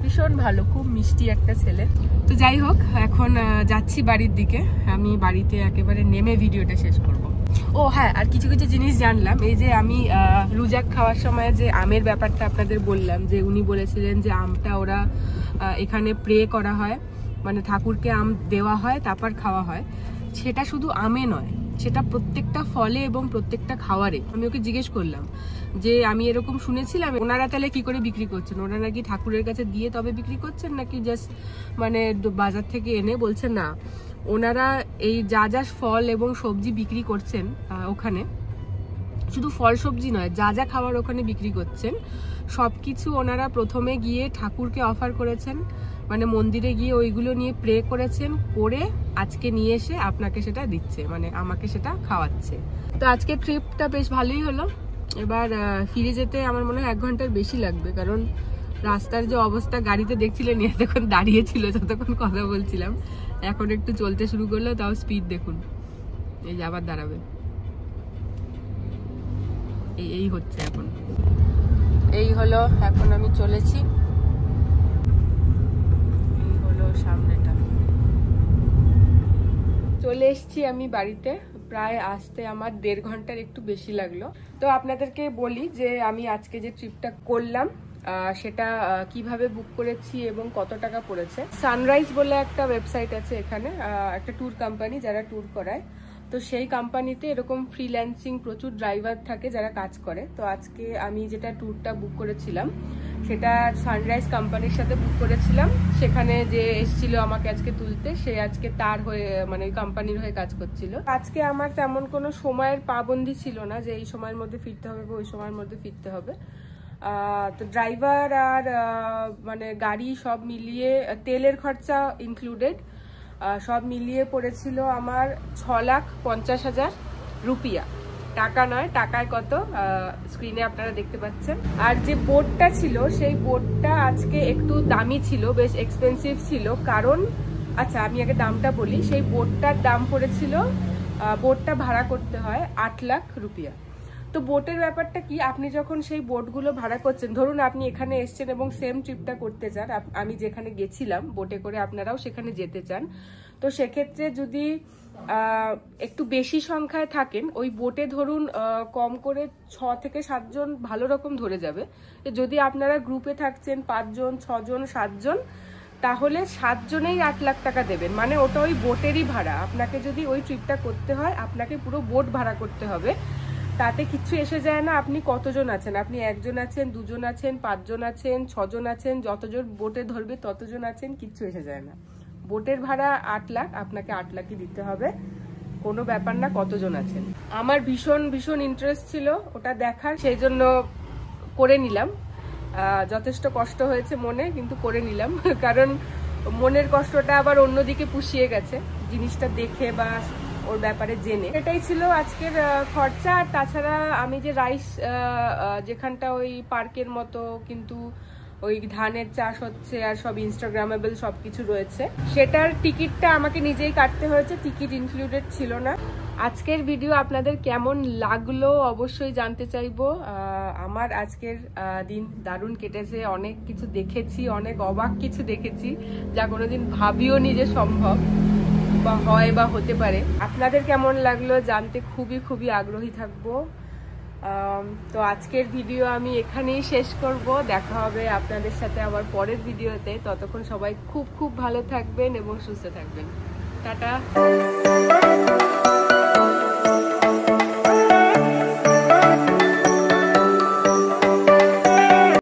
ভীষণ ভালো, খুব মিষ্টি একটা ছেলে। তো যাই হোক, এখন যাচ্ছি বাড়ির দিকে। আমি বাড়িতে একেবারে নেমে ভিডিওটা শেষ করব। ও হ্যাঁ, আর কিছু কিছু জিনিস জানলাম। এই যে আমি রুজাক খাওয়ার সময় যে আমের ব্যাপারটা আপনাদের বললাম, যে উনি বলেছিলেন যে আমটা ওরা এখানে প্রে করা হয়, মানে ঠাকুরকে আম দেওয়া হয় তারপর খাওয়া হয়। সেটা শুধু আমে নয়, সেটা প্রত্যেকটা ফলে এবং প্রত্যেকটা খাওয়ারে। আমি ওকে জিজ্ঞেস করলাম যে আমি এরকম শুনেছিলাম, ওনারা তাহলে কি করে বিক্রি করছেন, ওনারা নাকি ঠাকুরের কাছে দিয়ে তবে বিক্রি করছেন নাকি জাস্ট মানে বাজার থেকে এনে? বলছে না, ওনারা এই যা যা ফল এবং সবজি বিক্রি করছেন ওখানে, শুধু ফল সবজি নয়, যা যা খাবার ওখানে বিক্রি করছেন সব কিছু ওনারা প্রথমে গিয়ে ঠাকুরকে অফার করেছেন, মানে মন্দিরে গিয়ে ওইগুলো নিয়ে প্রে করেছেন, করে আজকে নিয়ে এসে আপনাকে সেটা দিচ্ছে, মানে আমাকে সেটা খাওয়াচ্ছে। তো আজকে ট্রিপটা বেশ ভালোই হলো। এবার ফিরে যেতে আমার মনে হয় 1 ঘন্টার বেশি লাগবে, কারণ রাস্তার যে অবস্থা, গাড়িতে দেখছিলেন এতক্ষণ দাঁড়িয়েছিল যতক্ষণ কথা বলছিলাম, এখন একটু চলতে শুরু করলো, তাও স্পিড দেখুন। এই যে আবার দাঁড়াবে, এই হচ্ছে এখন। এই হলো, এখন আমি চলেছি, এই হলো সামনেটা। চলে এসছি আমি বাড়িতে। প্রায় আসতে আমার 1.5 ঘন্টার একটু বেশি লাগলো। তো আপনাদেরকে বলি যে আমি আজকে যে ট্রিপটা করলাম সেটা কিভাবে বুক করেছি এবং কত টাকা পড়েছে। সানরাইজ বলে একটা ওয়েবসাইট আছে এখানে, একটা ট্যুর কোম্পানি যারা ট্যুর করায়। তো সেই কোম্পানিতে এরকম ফ্রিল্যান্সিং প্রচুর ড্রাইভার থাকে যারা কাজ করে। তো আজকে আমি যেটা ট্যুরটা বুক করেছিলাম সেটা সানরাইজ কোম্পানির সাথে বুক করেছিলাম। সেখানে যে এসেছিল আমাকে আজকে তুলতে, সে আজকে তার হয়ে মানে কোম্পানির হয়ে কাজ করছিল। আজকে আমার তেমন কোনো সময়ের পাবন্দি ছিল না যে এই সময়ের মধ্যে ফিরতে হবে বা ওই সময়ের মধ্যে ফিরতে হবে। তো ড্রাইভার আর মানে গাড়ি সব মিলিয়ে, তেলের খরচা ইনক্লুডেড, সব মিলিয়ে পড়েছিল আমার 6,50,000 রুপিয়া, টাকা নয়, টাকায় কত স্ক্রিনে আপনারা দেখতে পাচ্ছেন। আর যে বোটটা ছিল সেই বোটটা আজকে একটু দামি ছিল, বেশ এক্সপেন্সিভ ছিল, কারণ আচ্ছা আমি আগে দামটা বলি। সেই বোটটার দাম পড়েছিল, বোটটা ভাড়া করতে হয় 8 লাখ রুপিয়া। তো বোটের ব্যাপারটা কি, আপনি যখন সেই বোটগুলো ভাড়া করছেন, ধরুন আপনি এখানে এসছেন এবং সেম ট্রিপটা করতে চান, আমি যেখানে গেছিলাম বোটে করে আপনারাও সেখানে যেতে চান, তো সেক্ষেত্রে যদি একটু বেশি সংখ্যায় থাকেন, ওই বোটে ধরুন কম করে 6 থেকে 7 জন ভালো রকম ধরে যাবে। যদি আপনারা গ্রুপে থাকছেন 5 জন 6 জন 7 জন, তাহলে 7 জনেই 8 লাখ টাকা দেবেন, মানে ওটা ওই বোটেরই ভাড়া। আপনাকে যদি ওই ট্রিপটা করতে হয় আপনাকে পুরো বোট ভাড়া করতে হবে, তাতে কিচ্ছু এসে যায় না আপনি কতজন আছেন, আপনি 1 জন আছেন, 2 জন আছেন, 5 জন আছেন, 6 জন আছেন, যতজন বোটে ধরবে ততজন আছেন, কিচ্ছু এসে যায় না। বোটের ভাড়া 8 লাখ, আপনাকে 8 লাখই দিতে হবে, কোনো ব্যাপার না কতজন আছেন। আমার ভীষণ ভীষণ ইন্টারেস্ট ছিল ওটা দেখার, সেই জন্য করে নিলাম। যথেষ্ট কষ্ট হয়েছে মনে, কিন্তু করে নিলাম, কারণ মনের কষ্টটা আবার অন্যদিকে পুষিয়ে গেছে জিনিসটা দেখে বা ওর ব্যাপারে জেনে। এটাই ছিল আজকের খরচা। আর তাছাড়া আমি যে রাইস, যেখানটা ওই পার্কের মতো কিন্তু ওই ধানের চাষ হচ্ছে আর সব ইনস্টাগ্রামেবল সবকিছু রয়েছে, সেটার টিকিটটা আমাকে নিজেই কাটতে হয়েছে, টিকিট ইনক্লুডেড ছিল না। আজকের ভিডিও আপনাদের কেমন লাগলো অবশ্যই জানতে চাইবো। আমার আজকের দিন দারুণ কেটেছে, অনেক কিছু দেখেছি, অনেক অবাক কিছু দেখেছি যা কোনোদিন ভাবিও নি যে সম্ভব বা হয় বা হতে পারে। আপনাদের কেমন লাগলো জানতে খুবই খুবই আগ্রহী থাকবো। তো আজকের ভিডিও আমি এখানেই শেষ করব, দেখা হবে আপনাদের সাথে আবার পরের ভিডিওতে। ততক্ষণ সবাই খুব খুব ভালো থাকবেন এবং সুস্থ থাকবেন। টাটা।